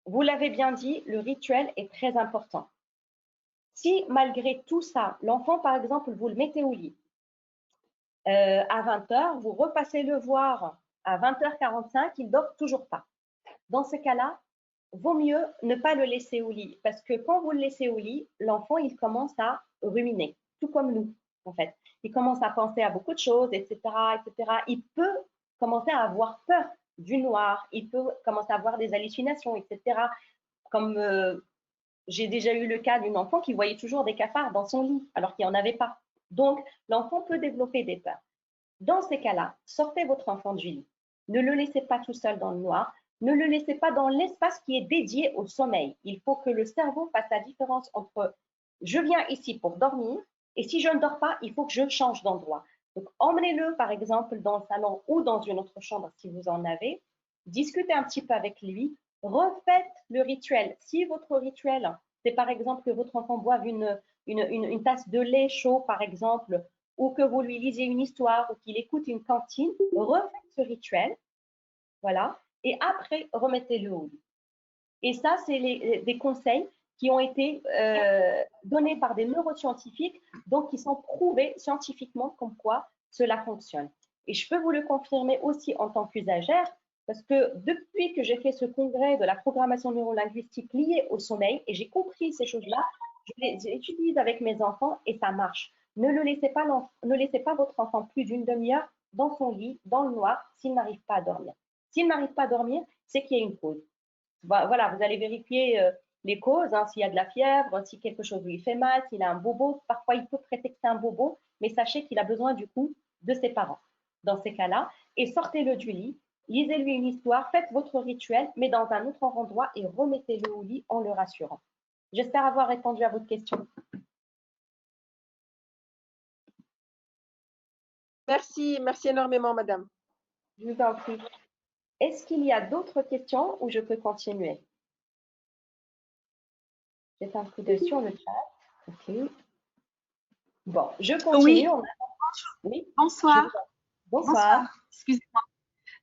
Vous l'avez bien dit, le rituel est très important. Si malgré tout ça, l'enfant, par exemple, vous le mettez au lit à 20h, vous repassez le voir à 20h45, il ne dort toujours pas. Dans ce cas-là, vaut mieux ne pas le laisser au lit parce que quand vous le laissez au lit, l'enfant, il commence à ruminer, tout comme nous, en fait. Il commence à penser à beaucoup de choses, etc., etc. Il peut commencer à avoir peur du noir, il peut commencer à avoir des hallucinations, etc. Comme j'ai déjà eu le cas d'une enfant qui voyait toujours des cafards dans son lit alors qu'il n'y en avait pas. Donc, l'enfant peut développer des peurs. Dans ces cas-là, sortez votre enfant du lit. Ne le laissez pas tout seul dans le noir. Ne le laissez pas dans l'espace qui est dédié au sommeil. Il faut que le cerveau fasse la différence entre je viens ici pour dormir et si je ne dors pas, il faut que je change d'endroit. Donc, emmenez-le par exemple dans le salon ou dans une autre chambre si vous en avez. Discutez un petit peu avec lui. Refaites le rituel. Si votre rituel, c'est par exemple que votre enfant boive une tasse de lait chaud, par exemple, ou que vous lui lisiez une histoire ou qu'il écoute une cantine, refaites ce rituel, voilà, et après, remettez-le au lit. Et ça, c'est des conseils qui ont été donnés par des neuroscientifiques, donc qui sont prouvés scientifiquement comme quoi cela fonctionne. Et je peux vous le confirmer aussi en tant qu'usagère, parce que depuis que j'ai fait ce congrès de la programmation neurolinguistique liée au sommeil, et j'ai compris ces choses-là, je les utilise avec mes enfants et ça marche. Ne laissez pas votre enfant plus d'une demi-heure dans son lit, dans le noir, s'il n'arrive pas à dormir. S'il n'arrive pas à dormir, c'est qu'il y a une cause. Voilà, vous allez vérifier les causes, hein, s'il y a de la fièvre, si quelque chose lui fait mal, s'il a un bobo. Parfois, il peut prétexter un bobo, mais sachez qu'il a besoin du coup de ses parents dans ces cas-là. Et sortez-le du lit, lisez-lui une histoire, faites votre rituel, mais dans un autre endroit et remettez-le au lit en le rassurant. J'espère avoir répondu à votre question. Merci, merci énormément, madame. Je vous en prie. Est-ce qu'il y a d'autres questions ou je peux continuer? Jette un coup d'œil sur le chat. OK. Bon, je continue. Oui. Oui. Bonsoir. Bonsoir. Excusez-moi.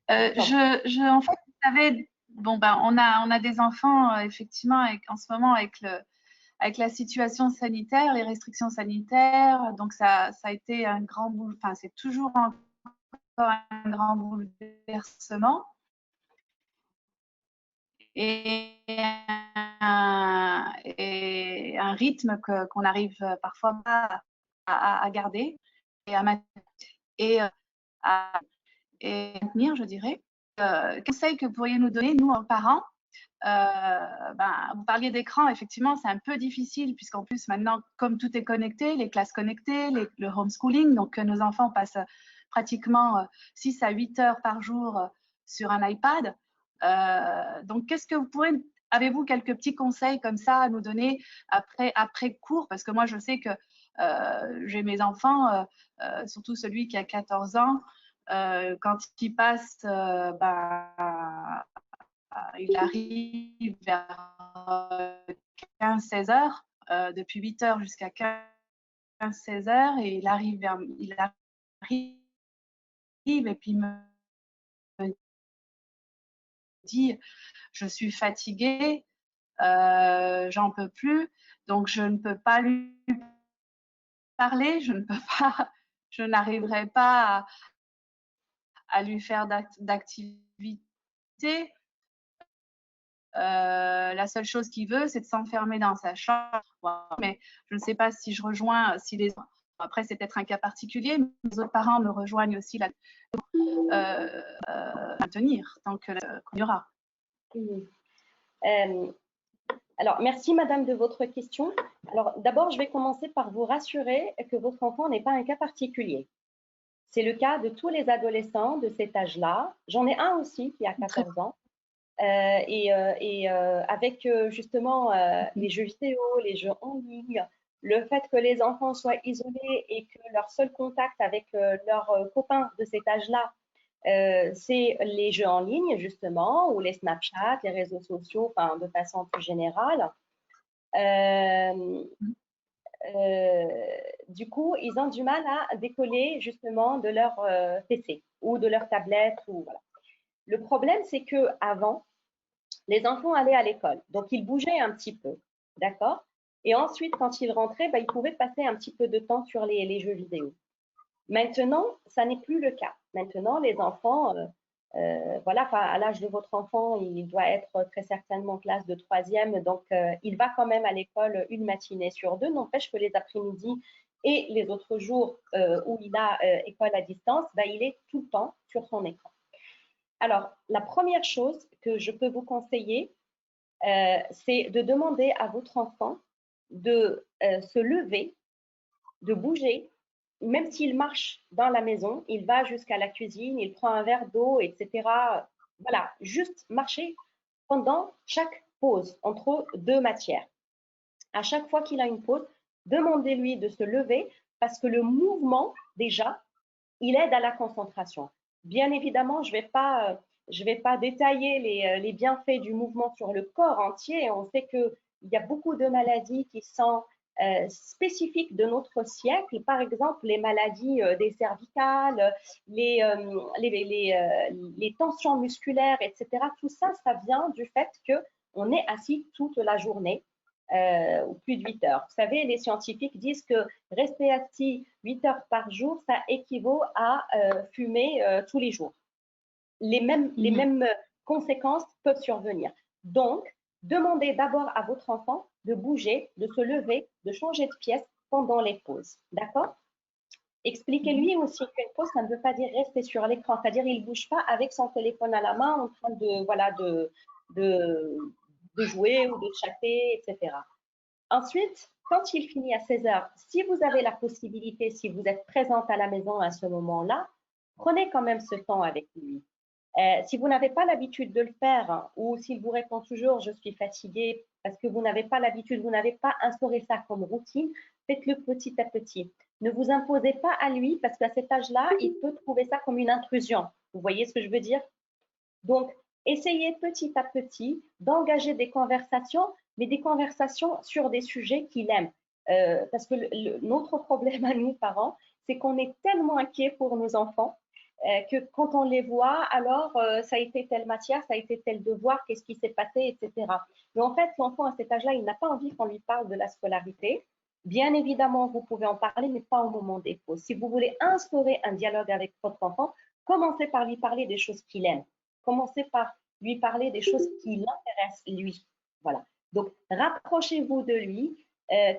En fait, vous savez, bon ben, on a des enfants effectivement en ce moment avec la situation sanitaire, les restrictions sanitaires. Donc ça a été un grand enfin c'est toujours encore un grand bouleversement et un rythme qu'on n'arrive parfois pas à garder et à maintenir, je dirais. Conseil que pourriez nous donner, nous, parents, vous parliez d'écran, effectivement, c'est un peu difficile puisqu'en plus maintenant, comme tout est connecté, les classes connectées, le homeschooling, donc nos enfants passent pratiquement 6 à 8 heures par jour sur un iPad. Donc, qu'est-ce que avez-vous quelques petits conseils comme ça à nous donner après cours? Parce que moi, je sais que j'ai mes enfants, surtout celui qui a 14 ans, quand il passe, il arrive vers 15-16 heures, depuis 8 heures jusqu'à 15-16 heures, et il arrive et puis il me dit je suis fatiguée, j'en peux plus, donc je ne peux pas lui parler, je n'arriverai pas à lui faire d'activité. La seule chose qu'il veut, c'est de s'enfermer dans sa chambre. Mais je ne sais pas si je rejoins, après c'est peut-être un cas particulier, mais les autres parents me rejoignent aussi là maintenir tant qu'il y aura. Alors, merci Madame de votre question. Alors, d'abord, je vais commencer par vous rassurer que votre enfant n'est pas un cas particulier. C'est le cas de tous les adolescents de cet âge-là. J'en ai un aussi qui a 14 ans. Avec justement les jeux vidéo, les jeux en ligne, le fait que les enfants soient isolés et que leur seul contact avec leurs copains de cet âge-là, c'est les jeux en ligne justement, ou les Snapchat, les réseaux sociaux, enfin de façon plus générale. Du coup, ils ont du mal à décoller justement de leur PC ou de leur tablette. Voilà. Le problème, c'est que avant, les enfants allaient à l'école, donc ils bougeaient un petit peu, d'accord? Et ensuite, quand ils rentraient, ils pouvaient passer un petit peu de temps sur les jeux vidéo. Maintenant, ça n'est plus le cas. Maintenant, les enfants, voilà, à l'âge de votre enfant, il doit être très certainement classe de 3e, donc il va quand même à l'école une matinée sur 2. N'empêche que les après-midi et les autres jours où il a école à distance, il est tout le temps sur son écran. Alors, la première chose que je peux vous conseiller, c'est de demander à votre enfant de se lever, de bouger. Même s'il marche dans la maison, il va jusqu'à la cuisine, il prend un verre d'eau, etc. Voilà, juste marcher pendant chaque pause entre deux matières. À chaque fois qu'il a une pause, demandez-lui de se lever parce que le mouvement, déjà, il aide à la concentration. Bien évidemment, je vais pas détailler les bienfaits du mouvement sur le corps entier. On sait qu'il y a beaucoup de maladies qui sont spécifiques de notre siècle, par exemple les maladies des cervicales, les tensions musculaires, etc. Tout ça, ça vient du fait qu'on est assis toute la journée, ou plus de 8 heures. Vous savez, les scientifiques disent que rester assis 8 heures par jour, ça équivaut à fumer tous les jours. Les mêmes conséquences peuvent survenir. Donc, demandez d'abord à votre enfant de bouger, de se lever, de changer de pièce pendant les pauses. D'accord? Expliquez-lui aussi qu'une pause, ça ne veut pas dire rester sur l'écran, c'est-à-dire il ne bouge pas avec son téléphone à la main en train de jouer ou de chatter, etc. Ensuite, quand il finit à 16 heures, si vous avez la possibilité, si vous êtes présente à la maison à ce moment-là, prenez quand même ce temps avec lui. Si vous n'avez pas l'habitude de le faire, ou s'il vous répond toujours « je suis fatiguée » parce que vous n'avez pas l'habitude, vous n'avez pas instauré ça comme routine, faites-le petit à petit. Ne vous imposez pas à lui parce qu'à cet âge-là, il peut trouver ça comme une intrusion. Vous voyez ce que je veux dire? Donc, essayez petit à petit d'engager des conversations, mais des conversations sur des sujets qu'il aime. Parce que notre problème à nous, parents, c'est qu'on est tellement inquiets pour nos enfants que quand on les voit, alors ça a été telle matière, ça a été tel devoir, qu'est-ce qui s'est passé, etc. Mais en fait, l'enfant à cet âge-là, il n'a pas envie qu'on lui parle de la scolarité. Bien évidemment, vous pouvez en parler, mais pas au moment des pauses. Si vous voulez instaurer un dialogue avec votre enfant, commencez par lui parler des choses qu'il aime. Commencez par lui parler des choses qui l'intéressent, lui. Voilà. Donc, rapprochez-vous de lui,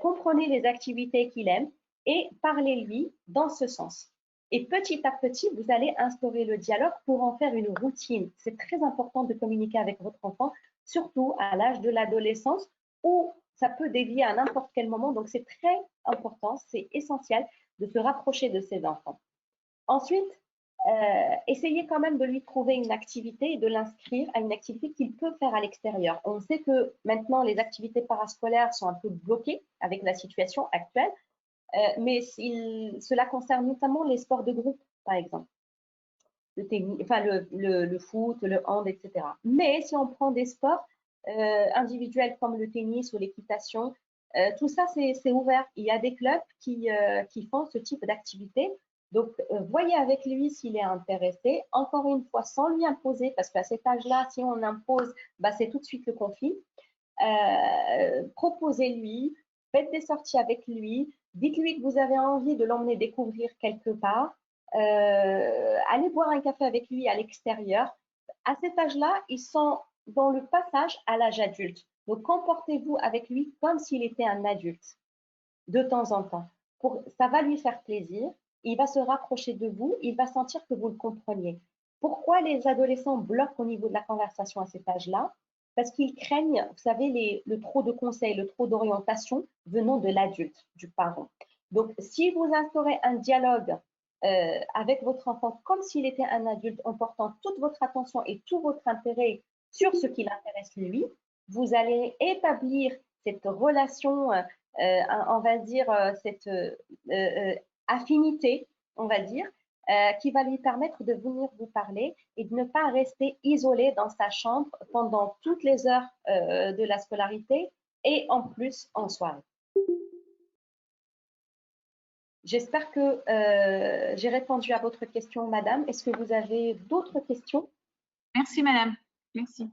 comprenez les activités qu'il aime et parlez-lui dans ce sens. Et petit à petit, vous allez instaurer le dialogue pour en faire une routine. C'est très important de communiquer avec votre enfant surtout à l'âge de l'adolescence où ça peut dévier à n'importe quel moment. Donc, c'est très important, c'est essentiel de se rapprocher de ces enfants. Ensuite, essayez quand même de lui trouver une activité et de l'inscrire à une activité qu'il peut faire à l'extérieur. On sait que maintenant, les activités parascolaires sont un peu bloquées avec la situation actuelle, mais cela concerne notamment les sports de groupe, par exemple. Le tennis, enfin le foot, le hand, etc. Mais si on prend des sports individuels comme le tennis ou l'équitation, tout ça, c'est ouvert. Il y a des clubs qui font ce type d'activité. Donc, voyez avec lui s'il est intéressé. Encore une fois, sans lui imposer, parce qu'à cet âge-là, si on impose, bah, c'est tout de suite le conflit. Proposez-lui, faites des sorties avec lui, dites-lui que vous avez envie de l'emmener découvrir quelque part. Allez boire un café avec lui à l'extérieur. À cet âge-là, ils sont dans le passage à l'âge adulte. Donc, comportez-vous avec lui comme s'il était un adulte, de temps en temps. Ça va lui faire plaisir, il va se rapprocher de vous, il va sentir que vous le compreniez. Pourquoi les adolescents bloquent au niveau de la conversation à cet âge-là? Parce qu'ils craignent, vous savez, le trop de conseils, le trop d'orientation venant de l'adulte, du parent. Donc, si vous instaurez un dialogue avec votre enfant comme s'il était un adulte en portant toute votre attention et tout votre intérêt sur ce qui l'intéresse lui, vous allez établir cette relation, on va dire, cette affinité, on va dire, qui va lui permettre de venir vous parler et de ne pas rester isolé dans sa chambre pendant toutes les heures de la scolarité et en plus en soirée. J'espère que j'ai répondu à votre question, madame. Est-ce que vous avez d'autres questions? Merci, madame. Merci.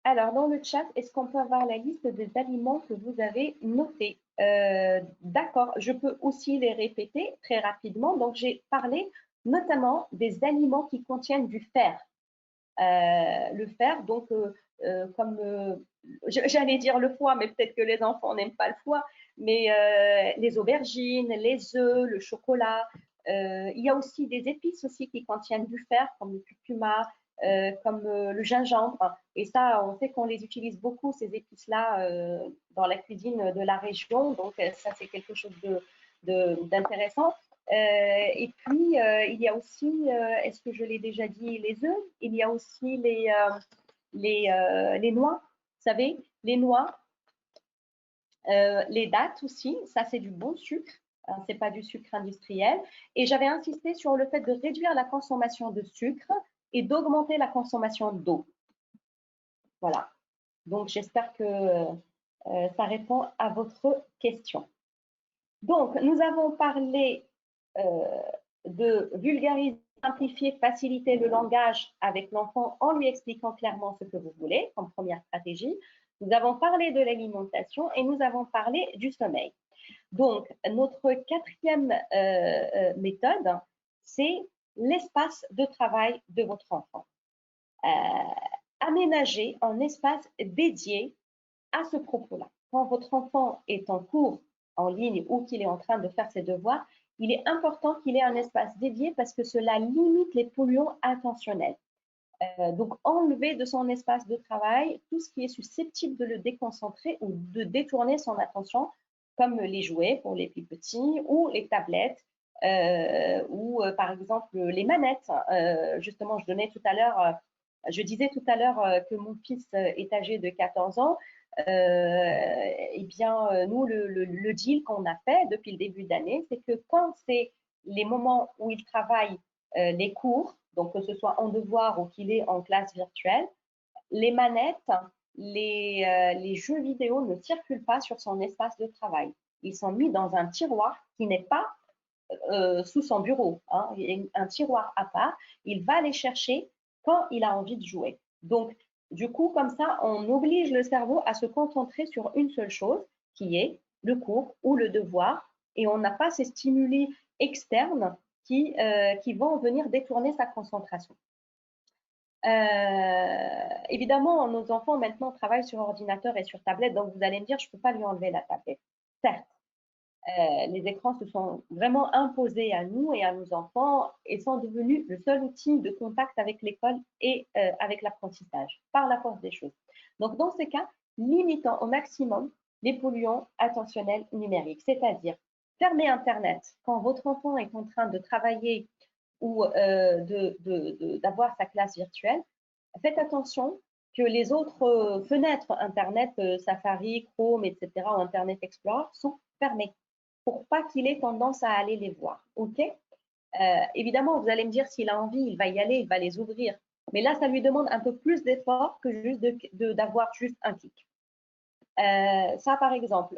Alors, dans le chat, est-ce qu'on peut avoir la liste des aliments que vous avez notés? D'accord, je peux aussi les répéter très rapidement. Donc, j'ai parlé notamment des aliments qui contiennent du fer. Le fer, donc, comme j'allais dire le foie, mais peut-être que les enfants n'aiment pas le foie, mais les aubergines, les œufs, le chocolat. Il y a aussi des épices aussi qui contiennent du fer, comme le curcuma, comme le gingembre. Et ça, on sait qu'on les utilise beaucoup, ces épices-là, dans la cuisine de la région. Donc, ça, c'est quelque chose d'intéressant. Et puis, il y a aussi, est-ce que je l'ai déjà dit, les œufs? Il y a aussi les noix, vous savez, les noix, les dattes aussi, ça c'est du bon sucre, hein, c'est pas du sucre industriel. Et j'avais insisté sur le fait de réduire la consommation de sucre et d'augmenter la consommation d'eau. Voilà. Donc, j'espère que ça répond à votre question. Donc, nous avons parlé de vulgariser, simplifier, faciliter le langage avec l'enfant en lui expliquant clairement ce que vous voulez, comme première stratégie. Nous avons parlé de l'alimentation et nous avons parlé du sommeil. Donc, notre quatrième méthode, c'est l'espace de travail de votre enfant. Aménager un espace dédié à ce propos-là. Quand votre enfant est en cours en ligne ou qu'il est en train de faire ses devoirs, il est important qu'il ait un espace dédié parce que cela limite les polluants attentionnels. Donc, enlever de son espace de travail tout ce qui est susceptible de le déconcentrer ou de détourner son attention, comme les jouets pour les plus petits ou les tablettes ou par exemple les manettes. Justement, je disais tout à l'heure que mon fils est âgé de 14 ans. Eh bien, nous, le deal qu'on a fait depuis le début d'année, c'est que quand c'est les moments où il travaille les cours, donc que ce soit en devoir ou qu'il est en classe virtuelle, les manettes, les jeux vidéo ne circulent pas sur son espace de travail. Ils sont mis dans un tiroir qui n'est pas sous son bureau, hein. Il y a un tiroir à part. Il va les chercher quand il a envie de jouer. Donc, du coup, comme ça, on oblige le cerveau à se concentrer sur une seule chose, qui est le cours ou le devoir, et on n'a pas ces stimuli externes qui vont venir détourner sa concentration. Évidemment, nos enfants maintenant travaillent sur ordinateur et sur tablette, donc vous allez me dire, je ne peux pas lui enlever la tablette. Certes, Les écrans se sont vraiment imposés à nous et à nos enfants et sont devenus le seul outil de contact avec l'école et avec l'apprentissage, par la force des choses. Donc, dans ces cas, limitons au maximum les polluants attentionnels numériques, c'est-à-dire fermez Internet quand votre enfant est en train de travailler ou d'avoir sa classe virtuelle. Faites attention que les autres fenêtres Internet, Safari, Chrome, etc., ou Internet Explorer sont fermées pour pas qu'il ait tendance à aller les voir. OK? Évidemment, vous allez me dire s'il a envie, il va y aller, il va les ouvrir. Mais là, ça lui demande un peu plus d'effort que juste d'avoir juste un clic. Ça, par exemple,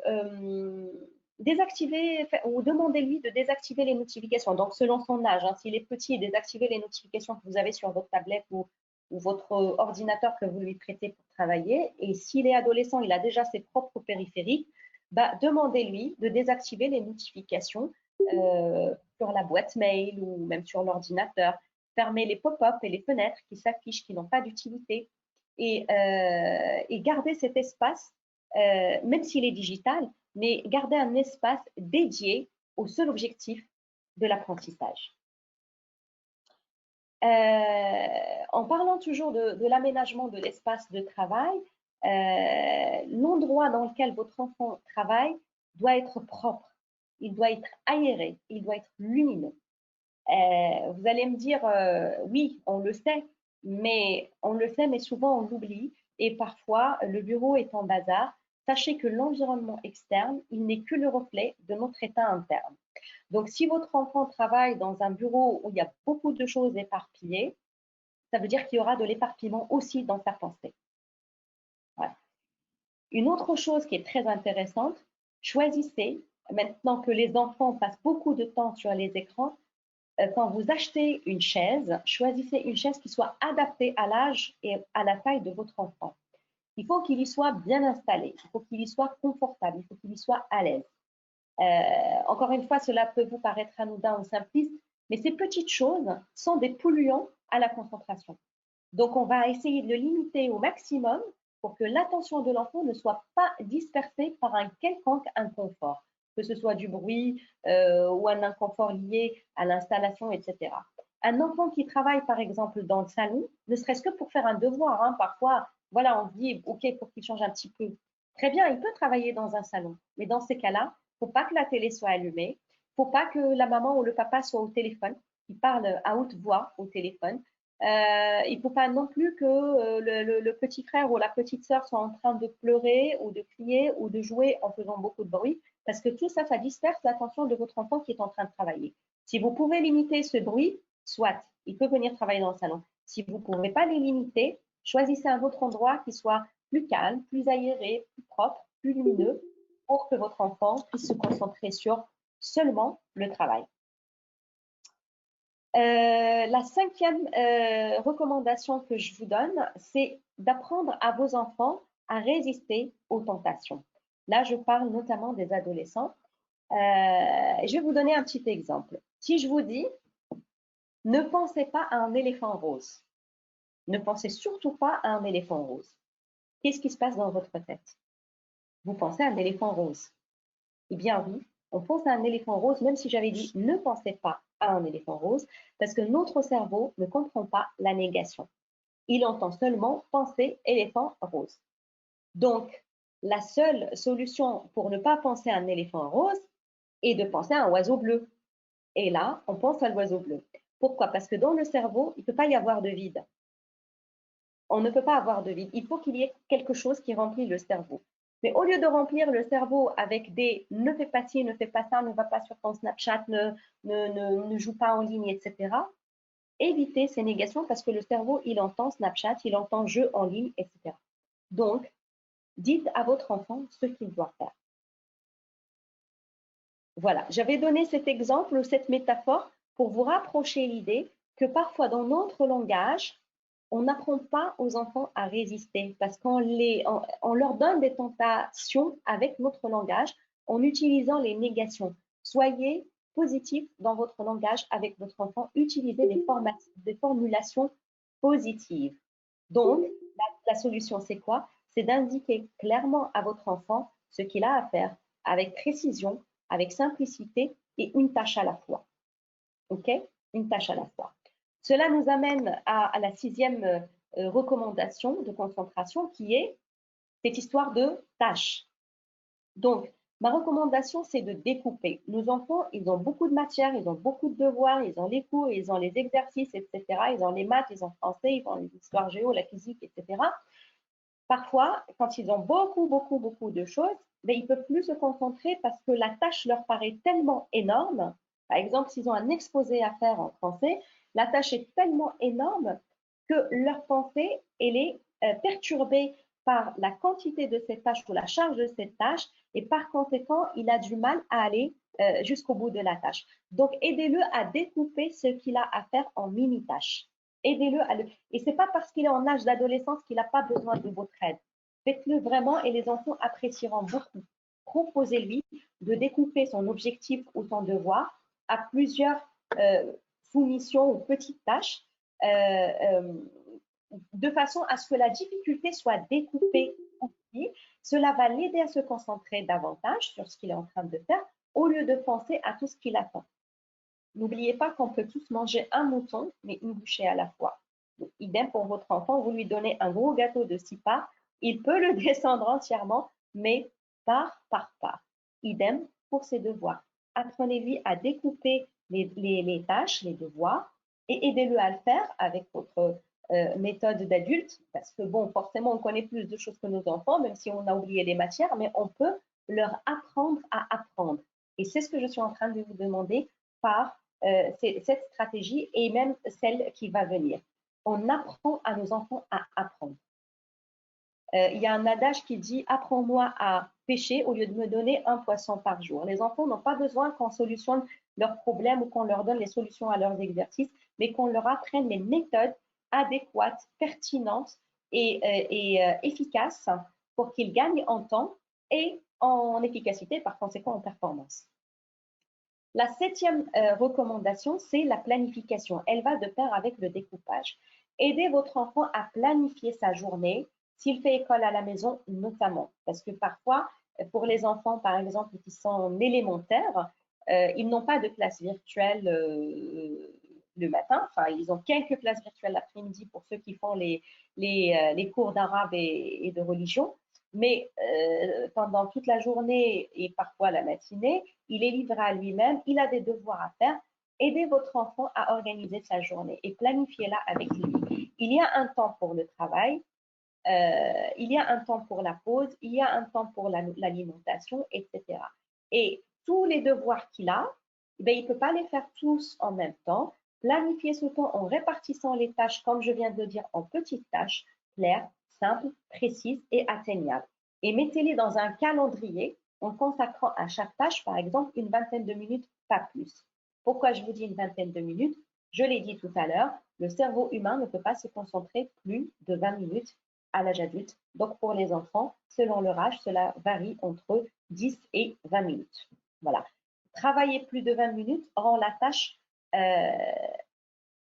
désactiver ou demandez-lui de désactiver les notifications. Donc, selon son âge, hein, s'il est petit, désactivez les notifications que vous avez sur votre tablette ou votre ordinateur que vous lui prêtez pour travailler. Et s'il est adolescent, il a déjà ses propres périphériques, bah, demandez-lui de désactiver les notifications sur la boîte mail ou même sur l'ordinateur. Fermez les pop-up et les fenêtres qui s'affichent, qui n'ont pas d'utilité. Et gardez cet espace, même s'il est digital, mais gardez un espace dédié au seul objectif de l'apprentissage. En parlant toujours de l'aménagement de l'espace de travail, l'endroit dans lequel votre enfant travaille doit être propre, il doit être aéré, il doit être lumineux. Vous allez me dire, oui, on le sait, mais souvent on l'oublie et parfois le bureau est en bazar. Sachez que l'environnement externe, il n'est que le reflet de notre état interne. Donc, si votre enfant travaille dans un bureau où il y a beaucoup de choses éparpillées, ça veut dire qu'il y aura de l'éparpillement aussi dans sa pensée. Voilà. Une autre chose qui est très intéressante, choisissez, maintenant que les enfants passent beaucoup de temps sur les écrans, quand vous achetez une chaise, choisissez une chaise qui soit adaptée à l'âge et à la taille de votre enfant. Il faut qu'il y soit bien installé, il faut qu'il y soit confortable, il faut qu'il y soit à l'aise. Encore une fois, cela peut vous paraître anodin ou simpliste, mais ces petites choses sont des polluants à la concentration. Donc, on va essayer de le limiter au maximum pour que l'attention de l'enfant ne soit pas dispersée par un quelconque inconfort, que ce soit du bruit ou un inconfort lié à l'installation, etc. Un enfant qui travaille, par exemple, dans le salon, ne serait-ce que pour faire un devoir, hein, parfois, voilà, on se dit, OK, pour qu'il change un petit peu. Très bien, il peut travailler dans un salon, mais dans ces cas-là, il ne faut pas que la télé soit allumée, il ne faut pas que la maman ou le papa soit au téléphone, qui parle à haute voix au téléphone. Il ne faut pas non plus que le petit frère ou la petite sœur soit en train de pleurer ou de crier ou de jouer en faisant beaucoup de bruit, parce que tout ça, ça disperse l'attention de votre enfant qui est en train de travailler. Si vous pouvez limiter ce bruit, soit, il peut venir travailler dans le salon. Si vous ne pouvez pas les limiter, choisissez un autre endroit qui soit plus calme, plus aéré, plus propre, plus lumineux, pour que votre enfant puisse se concentrer sur seulement le travail. La cinquième recommandation que je vous donne, c'est d'apprendre à vos enfants à résister aux tentations. Là, je parle notamment des adolescents. Je vais vous donner un petit exemple. Si je vous dis, ne pensez pas à un éléphant rose. Ne pensez surtout pas à un éléphant rose. Qu'est-ce qui se passe dans votre tête? Vous pensez à un éléphant rose. Eh bien oui, on pense à un éléphant rose, même si j'avais dit ne pensez pas à un éléphant rose, parce que notre cerveau ne comprend pas la négation. Il entend seulement penser éléphant rose. Donc, la seule solution pour ne pas penser à un éléphant rose est de penser à un oiseau bleu. Et là, on pense à l'oiseau bleu. Pourquoi? Parce que dans le cerveau, il ne peut pas y avoir de vide. On ne peut pas avoir de vide. Il faut qu'il y ait quelque chose qui remplit le cerveau. Mais au lieu de remplir le cerveau avec des ne fais pas ci, ne fais pas ça, ne va pas sur ton Snapchat, ne joue pas en ligne, etc., évitez ces négations parce que le cerveau, il entend Snapchat, il entend jeu en ligne, etc. Donc, dites à votre enfant ce qu'il doit faire. Voilà, j'avais donné cet exemple ou cette métaphore pour vous rapprocher l'idée que parfois dans notre langage, on n'apprend pas aux enfants à résister parce qu'on leur donne des tentations avec notre langage en utilisant les négations. Soyez positif dans votre langage avec votre enfant. Utilisez des formulations positives. Donc, la solution, c'est quoi? C'est d'indiquer clairement à votre enfant ce qu'il a à faire avec précision, avec simplicité et une tâche à la fois. OK? Une tâche à la fois. Cela nous amène à la 6e recommandation de concentration qui est cette histoire de tâches. Donc, ma recommandation, c'est de découper. Nos enfants, ils ont beaucoup de matière, ils ont beaucoup de devoirs, ils ont les cours, ils ont les exercices, etc. Ils ont les maths, ils ont le français, ils ont l'histoire géo, la physique, etc. Parfois, quand ils ont beaucoup de choses, ben, ils ne peuvent plus se concentrer parce que la tâche leur paraît tellement énorme. Par exemple, s'ils ont un exposé à faire en français, la tâche est tellement énorme que leur pensée, elle est perturbée par la quantité de cette tâche ou la charge de cette tâche et par conséquent, il a du mal à aller jusqu'au bout de la tâche. Donc, aidez-le à découper ce qu'il a à faire en mini-tâches. Aidez-le à le... Et ce n'est pas parce qu'il est en âge d'adolescence qu'il n'a pas besoin de votre aide. Faites-le vraiment et les enfants apprécieront beaucoup. Proposez-lui de découper son objectif ou son devoir à plusieurs sous-missions ou petites tâches de façon à ce que la difficulté soit découpée aussi. Cela va l'aider à se concentrer davantage sur ce qu'il est en train de faire au lieu de penser à tout ce qu'il attend. N'oubliez pas qu'on peut tous manger un mouton, mais une bouchée à la fois. Donc, idem pour votre enfant, vous lui donnez un gros gâteau de 6 parts, il peut le descendre entièrement, mais part par part. Idem pour ses devoirs. Apprenez-lui à découper les tâches, les devoirs, et aidez-le à le faire avec votre méthode d'adulte, parce que bon, forcément, on connaît plus de choses que nos enfants, même si on a oublié les matières, mais on peut leur apprendre à apprendre. Et c'est ce que je suis en train de vous demander par cette stratégie et même celle qui va venir. On apprend à nos enfants à apprendre. Il y a un adage qui dit « Apprends-moi à pêcher au lieu de me donner un poisson par jour ». Les enfants n'ont pas besoin qu'on solutionne leurs problèmes ou qu'on leur donne les solutions à leurs exercices, mais qu'on leur apprenne les méthodes adéquates, pertinentes et efficaces pour qu'ils gagnent en temps et en efficacité, par conséquent en performance. La 7e recommandation, c'est la planification. Elle va de pair avec le découpage. Aidez votre enfant à planifier sa journée, s'il fait école à la maison notamment. Parce que parfois, pour les enfants, par exemple, qui sont en élémentaire, ils n'ont pas de classe virtuelle le matin. Enfin, ils ont quelques classes virtuelles l'après-midi pour ceux qui font les cours d'arabe et de religion. Mais pendant toute la journée et parfois la matinée, il est livré à lui-même, il a des devoirs à faire. Aidez votre enfant à organiser sa journée et planifiez-la avec lui. Il y a un temps pour le travail, il y a un temps pour la pause, il y a un temps pour l'alimentation, etc. Et tous les devoirs qu'il a, ben, il ne peut pas les faire tous en même temps. Planifiez ce temps en répartissant les tâches, comme je viens de le dire, en petites tâches claires, simples, précises et atteignables. Et mettez-les dans un calendrier en consacrant à chaque tâche, par exemple, une vingtaine de minutes, pas plus. Pourquoi je vous dis une vingtaine de minutes? Je l'ai dit tout à l'heure, le cerveau humain ne peut pas se concentrer plus de 20 minutes à l'âge adulte. Donc, pour les enfants, selon leur âge, cela varie entre 10 et 20 minutes. Voilà. Travailler plus de 20 minutes rend la tâche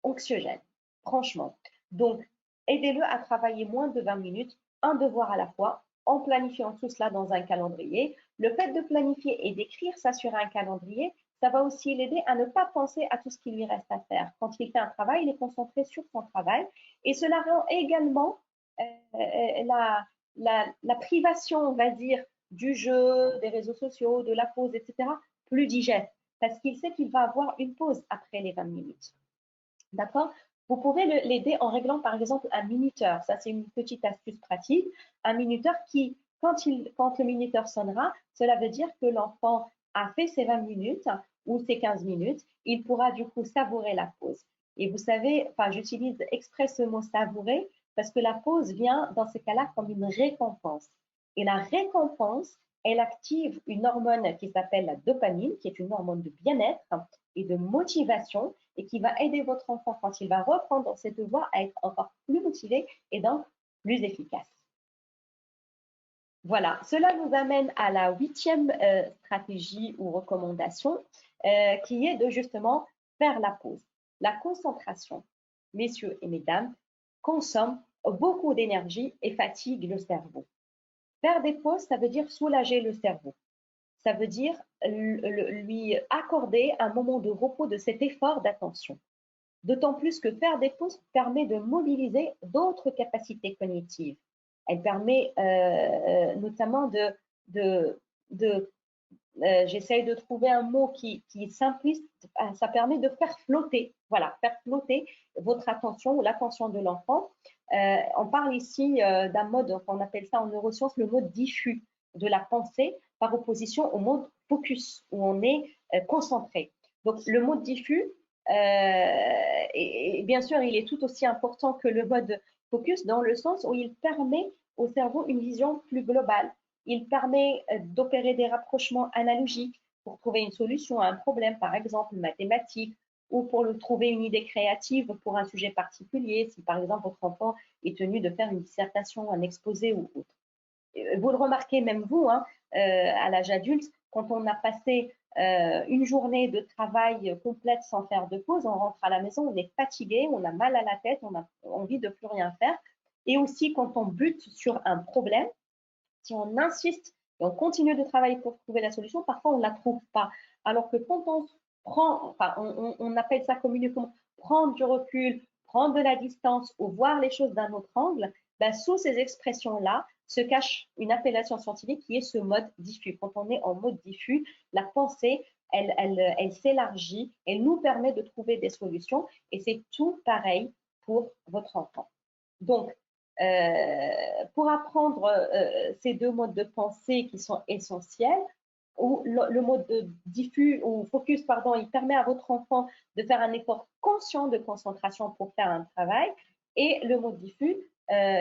anxiogène, franchement. Donc, aidez-le à travailler moins de 20 minutes, un devoir à la fois, en planifiant tout cela dans un calendrier. Le fait de planifier et d'écrire ça sur un calendrier, ça va aussi l'aider à ne pas penser à tout ce qui lui reste à faire. Quand il fait un travail, il est concentré sur son travail et cela rend également la privation, on va dire, du jeu, des réseaux sociaux, de la pause, etc., plus digeste parce qu'il sait qu'il va avoir une pause après les 20 minutes. D'accord? Vous pouvez l'aider en réglant par exemple un minuteur. Ça, c'est une petite astuce pratique. Un minuteur qui, quand le minuteur sonnera, cela veut dire que l'enfant a fait ses 20 minutes ou ses 15 minutes. Il pourra du coup savourer la pause. Et vous savez, enfin, j'utilise exprès ce mot savourer parce que la pause vient dans ces cas-là comme une récompense. Et la récompense, elle active une hormone qui s'appelle la dopamine, qui est une hormone de bien-être et de motivation et qui va aider votre enfant quand il va reprendre ses devoirs à être encore plus motivé et donc plus efficace. Voilà, cela nous amène à la 8e stratégie ou recommandation qui est de justement faire la pause. La concentration, messieurs et mesdames, consomme beaucoup d'énergie et fatigue le cerveau. Faire des pauses, ça veut dire soulager le cerveau. ça veut dire lui accorder un moment de repos de cet effort d'attention. D'autant plus que faire des pauses permet de mobiliser d'autres capacités cognitives. Elle permet notamment j'essaye de trouver un mot qui est simpliste, ça permet de faire flotter, voilà, faire flotter votre attention ou l'attention de l'enfant. On parle ici d'un mode, on appelle ça en neurosciences le mode diffus de la pensée par opposition au mode focus où on est concentré. Donc le mode diffus, et bien sûr, il est tout aussi important que le mode focus dans le sens où il permet au cerveau une vision plus globale. Il permet d'opérer des rapprochements analogiques pour trouver une solution à un problème, par exemple mathématique, ou pour trouver une idée créative pour un sujet particulier, si par exemple votre enfant est tenu de faire une dissertation, un exposé ou autre. Vous le remarquez même vous, hein, à l'âge adulte, quand on a passé une journée de travail complète sans faire de pause, on rentre à la maison, on est fatigué, on a mal à la tête, on a envie de plus rien faire. Et aussi quand on bute sur un problème, si on insiste et on continue de travailler pour trouver la solution, parfois on ne la trouve pas. Alors que quand on prend, enfin on appelle ça communément prendre du recul, prendre de la distance ou voir les choses d'un autre angle, ben, sous ces expressions-là se cache une appellation scientifique qui est ce mode diffus. Quand on est en mode diffus, la pensée, elle s'élargit, elle nous permet de trouver des solutions et c'est tout pareil pour votre enfant. Donc, pour apprendre ces deux modes de pensée qui sont essentiels, où le mode diffus ou focus, pardon, il permet à votre enfant de faire un effort conscient de concentration pour faire un travail, et le mode diffus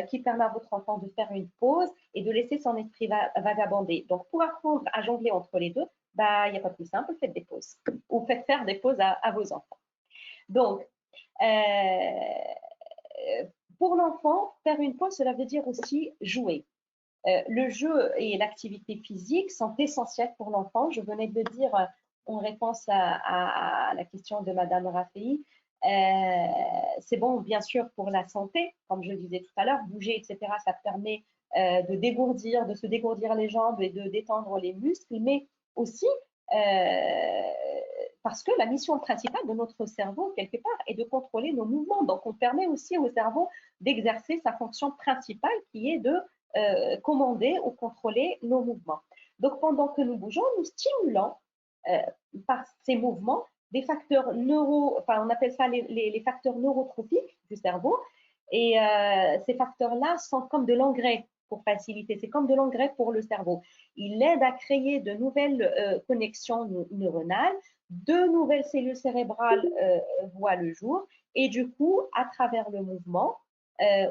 qui permet à votre enfant de faire une pause et de laisser son esprit vagabonder. Donc, pour apprendre à jongler entre les deux, bah, il n'y a pas plus simple, faites des pauses ou faites faire des pauses à vos enfants. Donc, pour l'enfant, faire une pause, cela veut dire aussi jouer. Le jeu et l'activité physique sont essentiels pour l'enfant. Je venais de le dire en réponse à la question de Madame Rafei. C'est bon, bien sûr, pour la santé, comme je le disais tout à l'heure, bouger, etc., ça permet de se dégourdir les jambes et de détendre les muscles, mais aussi parce que la mission principale de notre cerveau, quelque part, est de contrôler nos mouvements. Donc, on permet aussi au cerveau d'exercer sa fonction principale qui est de commander ou contrôler nos mouvements. Donc, pendant que nous bougeons, nous stimulons par ces mouvements des facteurs on appelle ça les facteurs neurotrophiques du cerveau. Et ces facteurs-là sont comme de l'engrais pour faciliter. C'est comme de l'engrais pour le cerveau. Il aide à créer de nouvelles connexions neuronales, de nouvelles cellules cérébrales voient le jour. Et du coup, à travers le mouvement,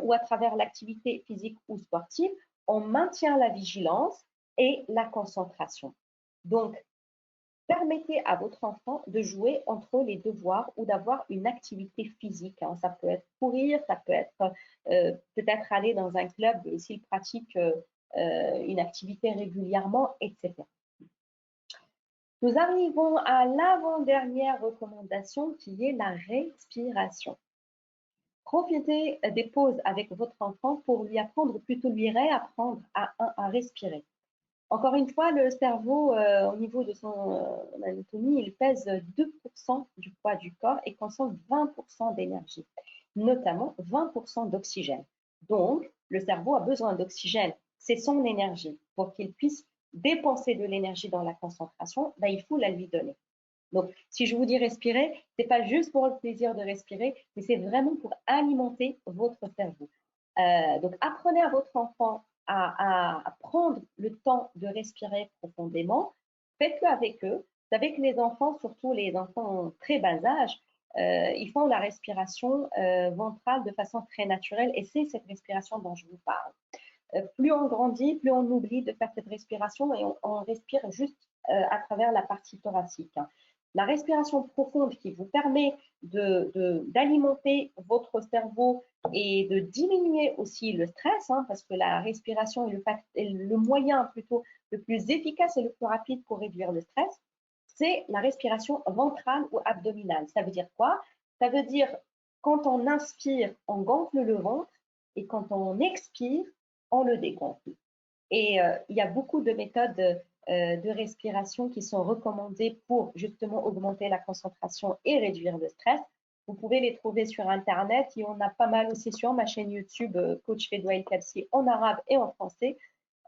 ou à travers l'activité physique ou sportive, on maintient la vigilance et la concentration. Donc, permettez à votre enfant de jouer entre les devoirs ou d'avoir une activité physique. Hein. Ça peut être courir, ça peut être peut-être aller dans un club s'il pratique une activité régulièrement, etc. Nous arrivons à l'avant-dernière recommandation qui est la respiration. Profitez des pauses avec votre enfant pour lui apprendre, plutôt lui réapprendre à respirer. Encore une fois, le cerveau, au niveau de son anatomie, il pèse 2% du poids du corps et consomme 20% d'énergie, notamment 20% d'oxygène. Donc, le cerveau a besoin d'oxygène, c'est son énergie. Pour qu'il puisse dépenser de l'énergie dans la concentration, ben, il faut la lui donner. Donc, si je vous dis respirer, ce n'est pas juste pour le plaisir de respirer, mais c'est vraiment pour alimenter votre cerveau. Donc, apprenez à votre enfant à prendre le temps de respirer profondément. Faites-le avec eux. Vous savez que les enfants, surtout les enfants très bas âge, ils font la respiration ventrale de façon très naturelle et c'est cette respiration dont je vous parle. Plus on grandit, plus on oublie de faire cette respiration et on respire juste à travers la partie thoracique. La respiration profonde qui vous permet d'alimenter votre cerveau et de diminuer aussi le stress, hein, parce que la respiration est le moyen plutôt le plus efficace et le plus rapide pour réduire le stress, c'est la respiration ventrale ou abdominale. Ça veut dire quoi? Ça veut dire quand on inspire, on gonfle le ventre et quand on expire, on le dégonfle. Et il y a beaucoup de méthodes de respiration qui sont recommandés pour justement augmenter la concentration et réduire le stress. Vous pouvez les trouver sur Internet. Il y en a pas mal aussi sur ma chaîne YouTube, Coach Fedwa El Kabsi, en arabe et en français.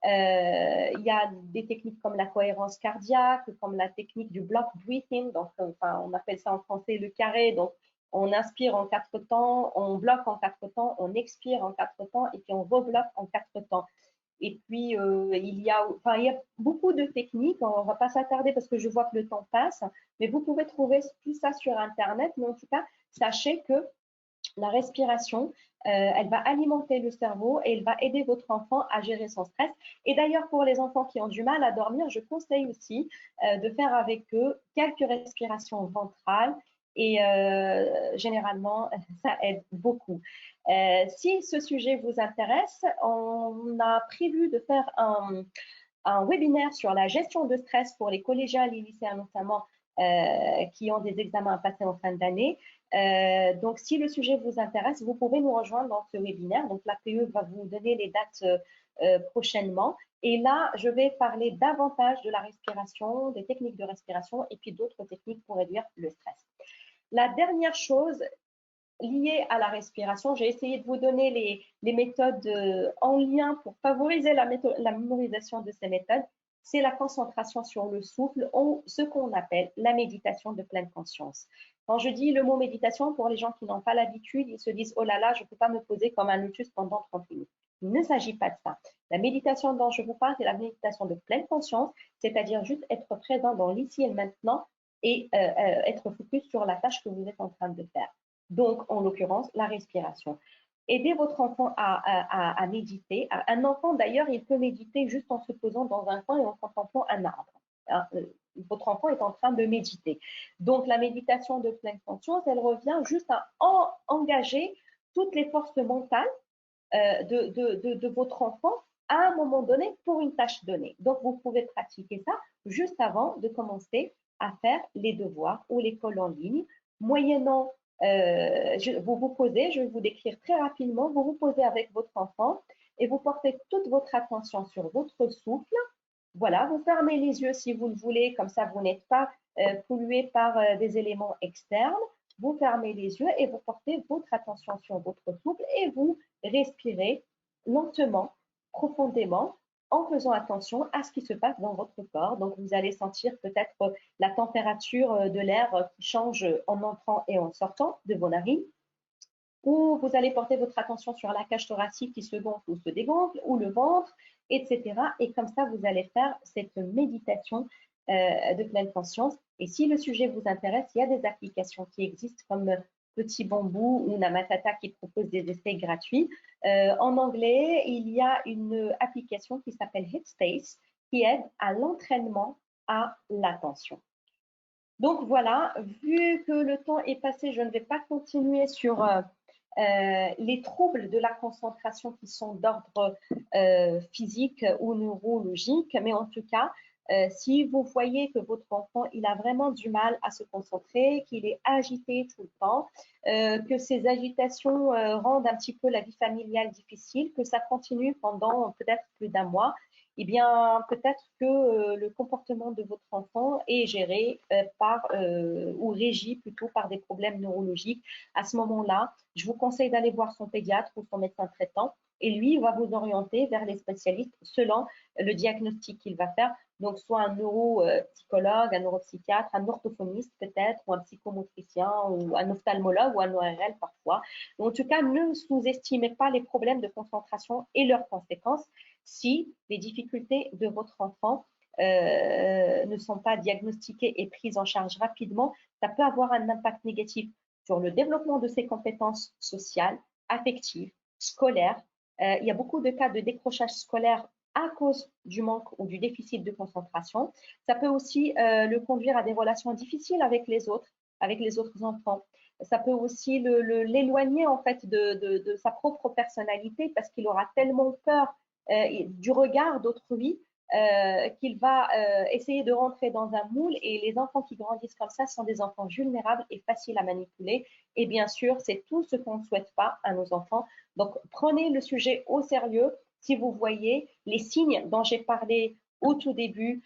Il y a des techniques comme la cohérence cardiaque, comme la technique du block breathing. Donc, enfin, on appelle ça en français le carré. Donc, on inspire en 4 temps, on bloque en 4 temps, on expire en 4 temps et puis on rebloque en 4 temps. Et puis, il y a beaucoup de techniques. On ne va pas s'attarder parce que je vois que le temps passe. Mais vous pouvez trouver tout ça sur Internet. Mais en tout cas, sachez que la respiration, elle va alimenter le cerveau et elle va aider votre enfant à gérer son stress. Et d'ailleurs, pour les enfants qui ont du mal à dormir, je conseille aussi de faire avec eux quelques respirations ventrales. Et généralement, ça aide beaucoup. Si ce sujet vous intéresse, on a prévu de faire un webinaire sur la gestion de stress pour les collégiens et les lycéens notamment qui ont des examens à passer en fin d'année. Donc, si le sujet vous intéresse, vous pouvez nous rejoindre dans ce webinaire. Donc, l'APE va vous donner les dates prochainement. Et là, je vais parler davantage de la respiration, des techniques de respiration et puis d'autres techniques pour réduire le stress. La dernière chose liée à la respiration, j'ai essayé de vous donner les méthodes en lien pour favoriser la mémorisation de ces méthodes. C'est la concentration sur le souffle, ou ce qu'on appelle la méditation de pleine conscience. Quand je dis le mot méditation, pour les gens qui n'ont pas l'habitude, ils se disent « Oh là là, je ne peux pas me poser comme un lotus pendant 30 minutes ». Il ne s'agit pas de ça. La méditation dont je vous parle, c'est la méditation de pleine conscience, c'est-à-dire juste être présent dans l'ici et le maintenant et être focus sur la tâche que vous êtes en train de faire. Donc, en l'occurrence, la respiration. Aidez votre enfant à méditer. Un enfant, d'ailleurs, il peut méditer juste en se posant dans un coin et en contemplant un arbre. Votre enfant est en train de méditer. Donc, la méditation de pleine conscience, elle revient juste à engager toutes les forces mentales de votre enfant à un moment donné pour une tâche donnée. Donc, vous pouvez pratiquer ça juste avant de commencer à faire les devoirs ou l'école en ligne, moyennant vous vous posez, je vais vous décrire très rapidement, vous vous posez avec votre enfant et vous portez toute votre attention sur votre souffle. Voilà, vous fermez les yeux si vous le voulez, comme ça vous n'êtes pas pollué par des éléments externes. Vous fermez les yeux et vous portez votre attention sur votre souffle et vous respirez lentement, profondément, en faisant attention à ce qui se passe dans votre corps. Donc, vous allez sentir peut-être la température de l'air qui change en entrant et en sortant de vos narines. Ou vous allez porter votre attention sur la cage thoracique qui se gonfle ou se dégonfle, ou le ventre, etc. Et comme ça, vous allez faire cette méditation de pleine conscience. Et si le sujet vous intéresse, il y a des applications qui existent comme Petit Bambou ou Namatata qui proposent des essais gratuits. En anglais, il y a une application qui s'appelle Headspace qui aide à l'entraînement à l'attention. Donc voilà, vu que le temps est passé, je ne vais pas continuer sur les troubles de la concentration qui sont d'ordre physique ou neurologique, mais en tout cas, si vous voyez que votre enfant il a vraiment du mal à se concentrer, qu'il est agité tout le temps, que ces agitations rendent un petit peu la vie familiale difficile, que ça continue pendant peut-être plus d'un mois, eh bien peut-être que le comportement de votre enfant est géré ou régi plutôt par des problèmes neurologiques. À ce moment-là, je vous conseille d'aller voir son pédiatre ou son médecin traitant et lui va vous orienter vers les spécialistes selon le diagnostic qu'il va faire. Donc, soit un neuropsychologue, un neuropsychiatre, un orthophoniste peut-être, ou un psychomotricien, ou un ophtalmologue, ou un ORL parfois. En tout cas, ne sous-estimez pas les problèmes de concentration et leurs conséquences si les difficultés de votre enfant ne sont pas diagnostiquées et prises en charge rapidement. Ça peut avoir un impact négatif sur le développement de ses compétences sociales, affectives, scolaires. Il y a beaucoup de cas de décrochage scolaire à cause du manque ou du déficit de concentration. Ça peut aussi le conduire à des relations difficiles avec les autres enfants. Ça peut aussi l'éloigner en fait de sa propre personnalité parce qu'il aura tellement peur du regard d'autrui qu'il va essayer de rentrer dans un moule, et les enfants qui grandissent comme ça sont des enfants vulnérables et faciles à manipuler. Et bien sûr, c'est tout ce qu'on ne souhaite pas à nos enfants. Donc, prenez le sujet au sérieux. Si vous voyez les signes dont j'ai parlé au tout début,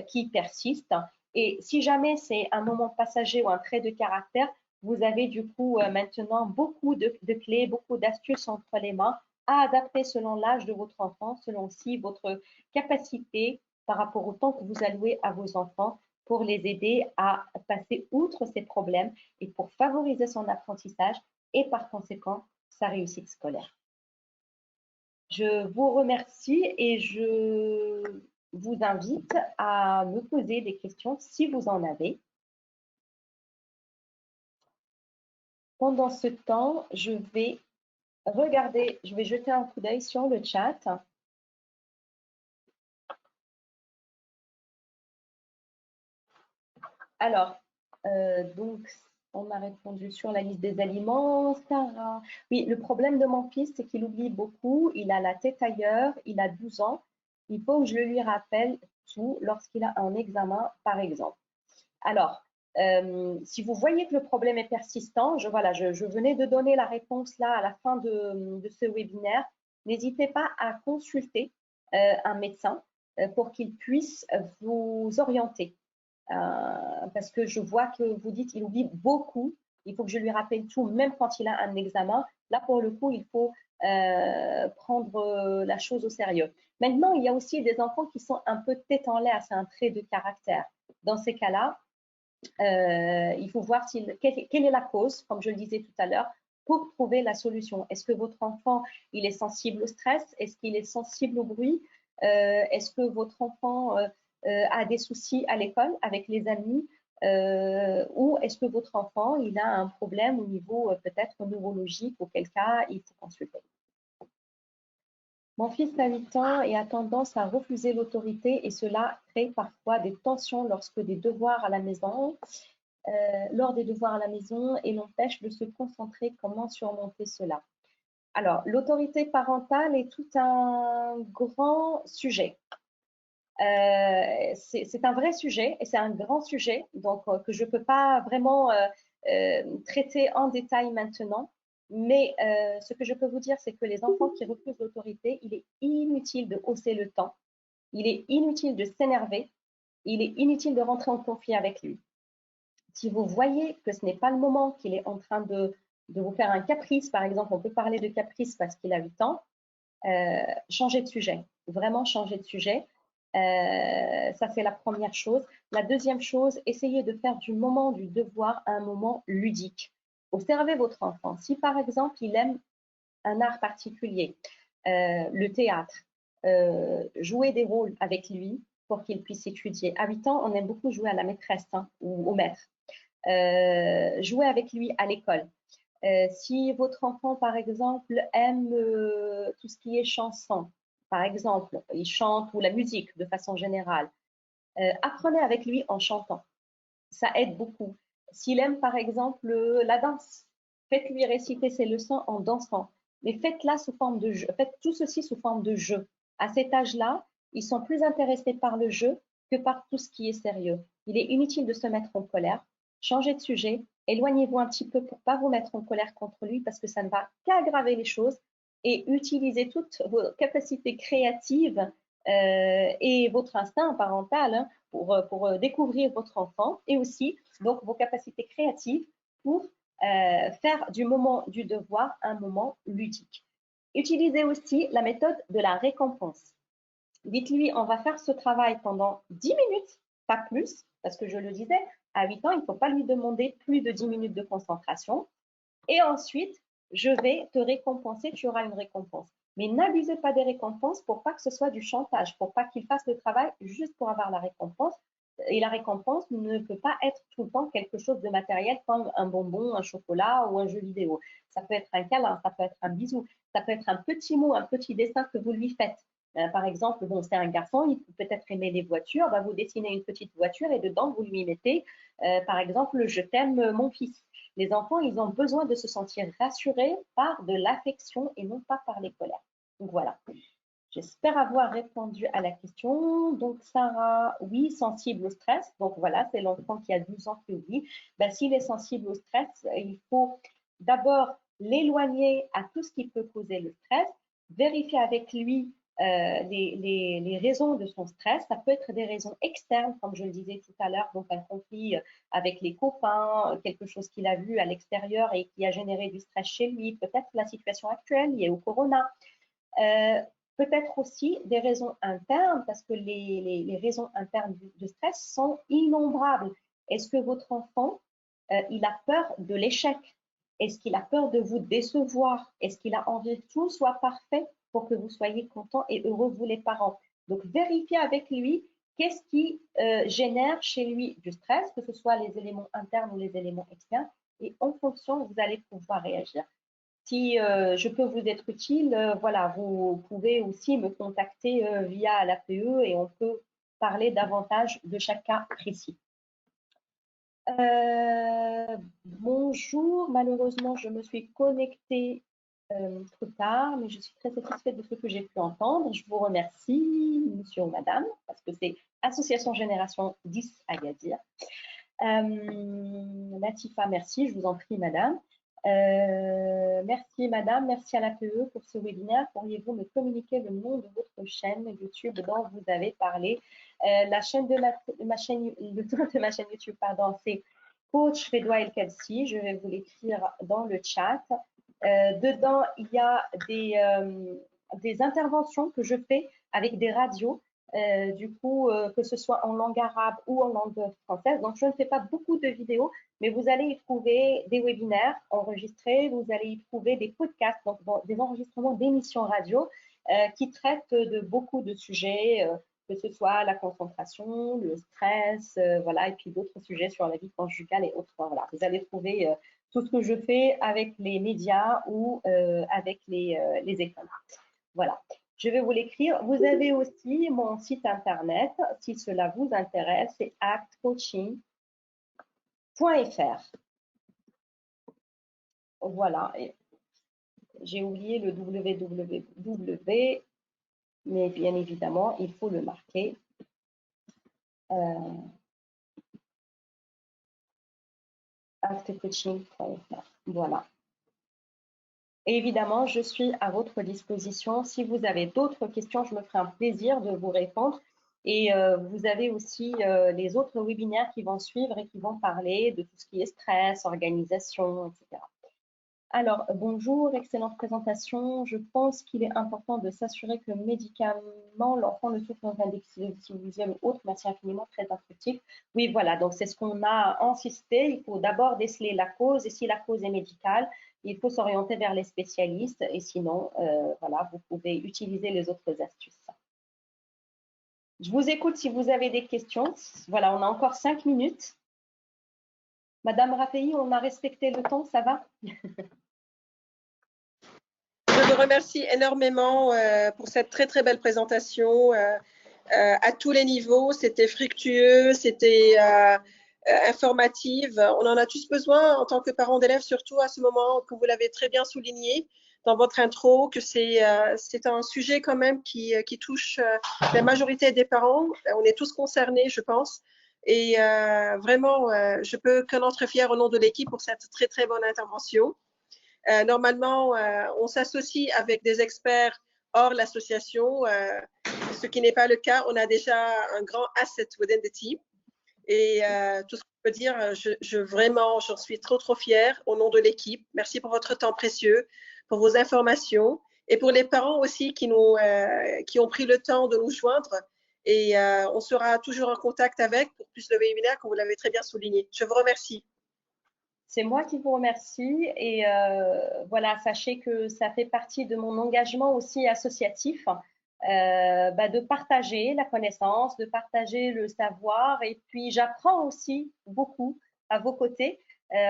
qui persiste. Et si jamais c'est un moment passager ou un trait de caractère, vous avez du coup maintenant beaucoup de clés, beaucoup d'astuces entre les mains à adapter selon l'âge de votre enfant, selon aussi votre capacité par rapport au temps que vous allouez à vos enfants pour les aider à passer outre ces problèmes et pour favoriser son apprentissage et par conséquent sa réussite scolaire. Je vous remercie et je vous invite à me poser des questions si vous en avez. Pendant ce temps, je vais regarder, je vais jeter un coup d'œil sur le chat. Alors, donc, on a répondu sur la liste des aliments. Sarah. Oui, le problème de mon fils, c'est qu'il oublie beaucoup. Il a la tête ailleurs. Il a 12 ans. Il faut que je lui rappelle tout lorsqu'il a un examen, par exemple. Alors, si vous voyez que le problème est persistant, je venais de donner la réponse là à la fin de ce webinaire. N'hésitez pas à consulter un médecin pour qu'il puisse vous orienter. Parce que je vois que vous dites qu'il oublie beaucoup. Il faut que je lui rappelle tout, même quand il a un examen. Là, pour le coup, il faut prendre la chose au sérieux. Maintenant, il y a aussi des enfants qui sont un peu tête en l'air, c'est un trait de caractère. Dans ces cas-là, il faut voir quelle est la cause, comme je le disais tout à l'heure, pour trouver la solution. Est-ce que votre enfant, il est sensible au stress? Est-ce qu'il est sensible au bruit? Est-ce que votre enfant a des soucis à l'école avec les amis? Ou est-ce que votre enfant, il a un problème au niveau peut-être neurologique, auquel cas il faut consulter. Mon fils a 8 ans et a tendance à refuser l'autorité et cela crée parfois des tensions lors des devoirs à la maison et l'empêche de se concentrer. Comment surmonter cela? Alors, l'autorité parentale est tout un grand sujet. C'est un vrai sujet et c'est un grand sujet donc que je ne peux pas vraiment traiter en détail maintenant. Mais ce que je peux vous dire, c'est que les enfants qui refusent l'autorité, il est inutile de hausser le ton, il est inutile de s'énerver, il est inutile de rentrer en conflit avec lui. Si vous voyez que ce n'est pas le moment, qu'il est en train de vous faire un caprice, par exemple, on peut parler de caprice parce qu'il a 8 ans, changez de sujet, vraiment changer de sujet. Ça, c'est la première chose. La deuxième chose, essayez de faire du moment du devoir un moment ludique. Observez votre enfant. Si, par exemple, il aime un art particulier, le théâtre, jouez des rôles avec lui pour qu'il puisse étudier. À 8 ans, on aime beaucoup jouer à la maîtresse ou au maître. Jouez avec lui à l'école. Si votre enfant, par exemple, aime tout ce qui est chanson, par exemple, il chante ou la musique de façon générale, apprenez avec lui en chantant. Ça aide beaucoup. S'il aime, par exemple, la danse, faites-lui réciter ses leçons en dansant. Mais faites-la sous forme de jeu. Faites tout ceci sous forme de jeu. À cet âge-là, ils sont plus intéressés par le jeu que par tout ce qui est sérieux. Il est inutile de se mettre en colère. Changez de sujet. Éloignez-vous un petit peu pour ne pas vous mettre en colère contre lui parce que ça ne va qu'aggraver les choses. Et utilisez toutes vos capacités créatives et votre instinct parental pour découvrir votre enfant et aussi donc vos capacités créatives pour faire du moment du devoir un moment ludique. Utilisez aussi la méthode de la récompense. Dites-lui, on va faire ce travail pendant 10 minutes, pas plus, parce que je le disais, à 8 ans, il ne faut pas lui demander plus de 10 minutes de concentration. Et ensuite, je vais te récompenser, tu auras une récompense. Mais n'abusez pas des récompenses pour pas que ce soit du chantage, pour pas qu'il fasse le travail juste pour avoir la récompense. Et la récompense ne peut pas être tout le temps quelque chose de matériel comme un bonbon, un chocolat ou un jeu vidéo. Ça peut être un câlin, ça peut être un bisou, ça peut être un petit mot, un petit dessin que vous lui faites. Par exemple, bon, c'est un garçon, il peut peut-être aimer les voitures, bah, vous dessinez une petite voiture et dedans, vous lui mettez, par exemple, je t'aime mon fils. Les enfants, ils ont besoin de se sentir rassurés par de l'affection et non pas par les colères. Donc voilà. J'espère avoir répondu à la question. Donc Sarah, oui, sensible au stress. Donc voilà, c'est l'enfant qui a 12 ans qui oublie. Ben, s'il est sensible au stress, il faut d'abord l'éloigner à tout ce qui peut causer le stress, vérifier avec lui les raisons de son stress. Ça peut être des raisons externes, comme je le disais tout à l'heure, donc un conflit avec les copains, quelque chose qu'il a vu à l'extérieur et qui a généré du stress chez lui, peut-être la situation actuelle liée au corona. Peut-être aussi des raisons internes, parce que les raisons internes de stress sont innombrables. Est-ce que votre enfant, il a peur de l'échec? Est-ce qu'il a peur de vous décevoir? Est-ce qu'il a envie que tout soit parfait pour que vous soyez contents et heureux, vous les parents? Donc, vérifiez avec lui qu'est-ce qui génère chez lui du stress, que ce soit les éléments internes ou les éléments externes, et en fonction, vous allez pouvoir réagir. Si je peux vous être utile, voilà, vous pouvez aussi me contacter via l'APE et on peut parler davantage de chaque cas précis. Bonjour, malheureusement, je me suis connectée trop tard, mais je suis très satisfaite de ce que j'ai pu entendre. Je vous remercie, monsieur ou madame, parce que c'est Association Génération 10 Agadir. Latifa, merci, je vous en prie, madame. Merci, madame, merci à l'APE pour ce webinaire. Pourriez-vous me communiquer le nom de votre chaîne YouTube dont vous avez parlé? La chaîne de ma chaîne, le nom de ma chaîne YouTube, pardon, c'est Coach Redwa El Kelsi. Je vais vous l'écrire dans le chat. Dedans, il y a des interventions que je fais avec des radios. Du coup, que ce soit en langue arabe ou en langue française. Donc, je ne fais pas beaucoup de vidéos, mais vous allez y trouver des webinaires enregistrés, vous allez y trouver des podcasts, donc des enregistrements d'émissions radio qui traitent de beaucoup de sujets, que ce soit la concentration, le stress, voilà, et puis d'autres sujets sur la vie conjugale et autres. Voilà, vous allez trouver tout ce que je fais avec les médias ou avec les écoles. Voilà. Je vais vous l'écrire. Vous avez aussi mon site internet, si cela vous intéresse, c'est actcoaching.fr. Voilà. J'ai oublié le www, mais bien évidemment, il faut le marquer. Actcoaching.fr. Voilà. Et évidemment, je suis à votre disposition. Si vous avez d'autres questions, je me ferai un plaisir de vous répondre. Et vous avez aussi les autres webinaires qui vont suivre et qui vont parler de tout ce qui est stress, organisation, etc. Alors, bonjour, excellente présentation. Je pense qu'il est important de s'assurer que médicalement, l'enfant ne souffre d'un déficit visuel ou autre. Merci infiniment, très instructif. Oui, voilà, donc c'est ce qu'on a insisté. Il faut d'abord déceler la cause et si la cause est médicale, il faut s'orienter vers les spécialistes et sinon, voilà, vous pouvez utiliser les autres astuces. Je vous écoute si vous avez des questions. Voilà, on a encore 5 minutes. Madame Raffaï, on a respecté le temps, ça va? Je vous remercie énormément pour cette très très belle présentation à tous les niveaux. C'était fructueux, c'était informative. On en a tous besoin en tant que parents d'élèves, surtout à ce moment que vous l'avez très bien souligné dans votre intro, que c'est un sujet quand même qui touche la majorité des parents. On est tous concernés, je pense. Et vraiment, je peux qu'en être fière au nom de l'équipe pour cette très très bonne intervention. Normalement, on s'associe avec des experts hors l'association, ce qui n'est pas le cas. On a déjà un grand asset within the team. Et tout ce qu'on peut dire, vraiment, j'en suis trop fière au nom de l'équipe. Merci pour votre temps précieux, pour vos informations et pour les parents aussi qui ont pris le temps de nous joindre. Et on sera toujours en contact avec pour plus de webinaires, comme vous l'avez très bien souligné. Je vous remercie. C'est moi qui vous remercie et voilà, sachez que ça fait partie de mon engagement aussi associatif de partager la connaissance, de partager le savoir et puis j'apprends aussi beaucoup à vos côtés,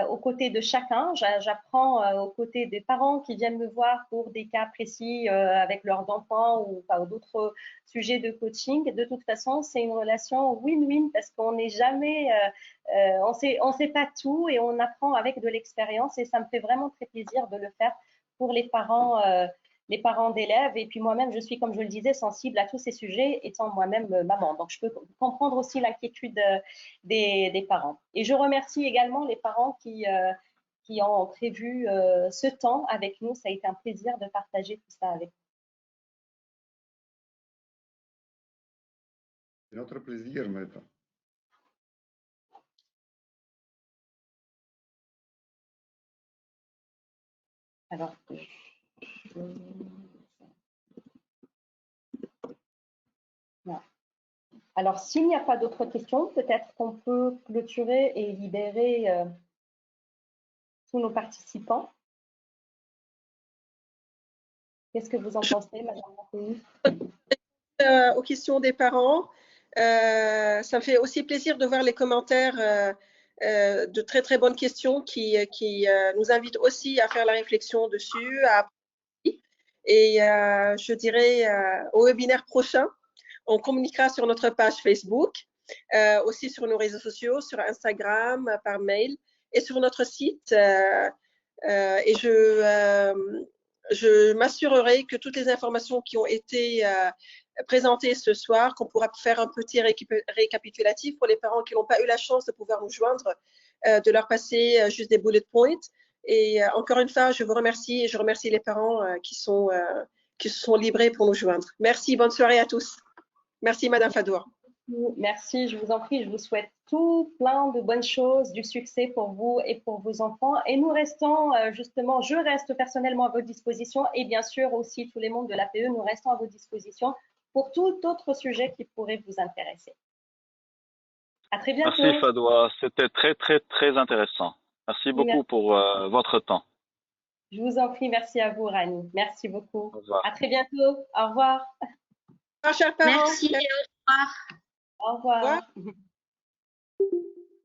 aux côtés de chacun. J'apprends aux côtés des parents qui viennent me voir pour des cas précis avec leurs enfants ou d'autres sujets de coaching. De toute façon, c'est une relation win-win parce qu'on n'est jamais on sait pas tout et on apprend avec de l'expérience et ça me fait vraiment très plaisir de le faire pour les parents d'élèves. Et puis moi-même, je suis, comme je le disais, sensible à tous ces sujets, étant moi-même maman. Donc, je peux comprendre aussi l'inquiétude des parents. Et je remercie également les parents qui ont prévu ce temps avec nous. Ça a été un plaisir de partager tout ça avec vous. C'est notre plaisir, maître. Alors, voilà. Alors, s'il n'y a pas d'autres questions, peut-être qu'on peut clôturer et libérer tous nos participants. Qu'est-ce que vous en pensez, Madame Martini? Aux questions des parents, ça me fait aussi plaisir de voir les commentaires de très très bonnes questions qui nous invitent aussi à faire la réflexion dessus. Et je dirais au webinaire prochain, on communiquera sur notre page Facebook, aussi sur nos réseaux sociaux, sur Instagram, par mail et sur notre site. Et je m'assurerai que toutes les informations qui ont été présentées ce soir, qu'on pourra faire un petit récapitulatif pour les parents qui n'ont pas eu la chance de pouvoir nous joindre, de leur passer juste des bullet points. Et encore une fois, je vous remercie et je remercie les parents qui se sont livrés pour nous joindre. Merci, bonne soirée à tous. Merci, Madame Fadour. Merci, je vous en prie. Je vous souhaite tout plein de bonnes choses, du succès pour vous et pour vos enfants. Et nous restons justement, je reste personnellement à votre disposition et bien sûr aussi tous les membres de l'APE, nous restons à votre disposition pour tout autre sujet qui pourrait vous intéresser. À très bientôt. Merci Fadoua, c'était très intéressant. Merci beaucoup pour votre temps. Je vous en prie, merci à vous Rani. Merci beaucoup. Au revoir. À très bientôt. Au revoir. Au revoir, chers parents. Merci et au revoir. Au revoir. Au revoir.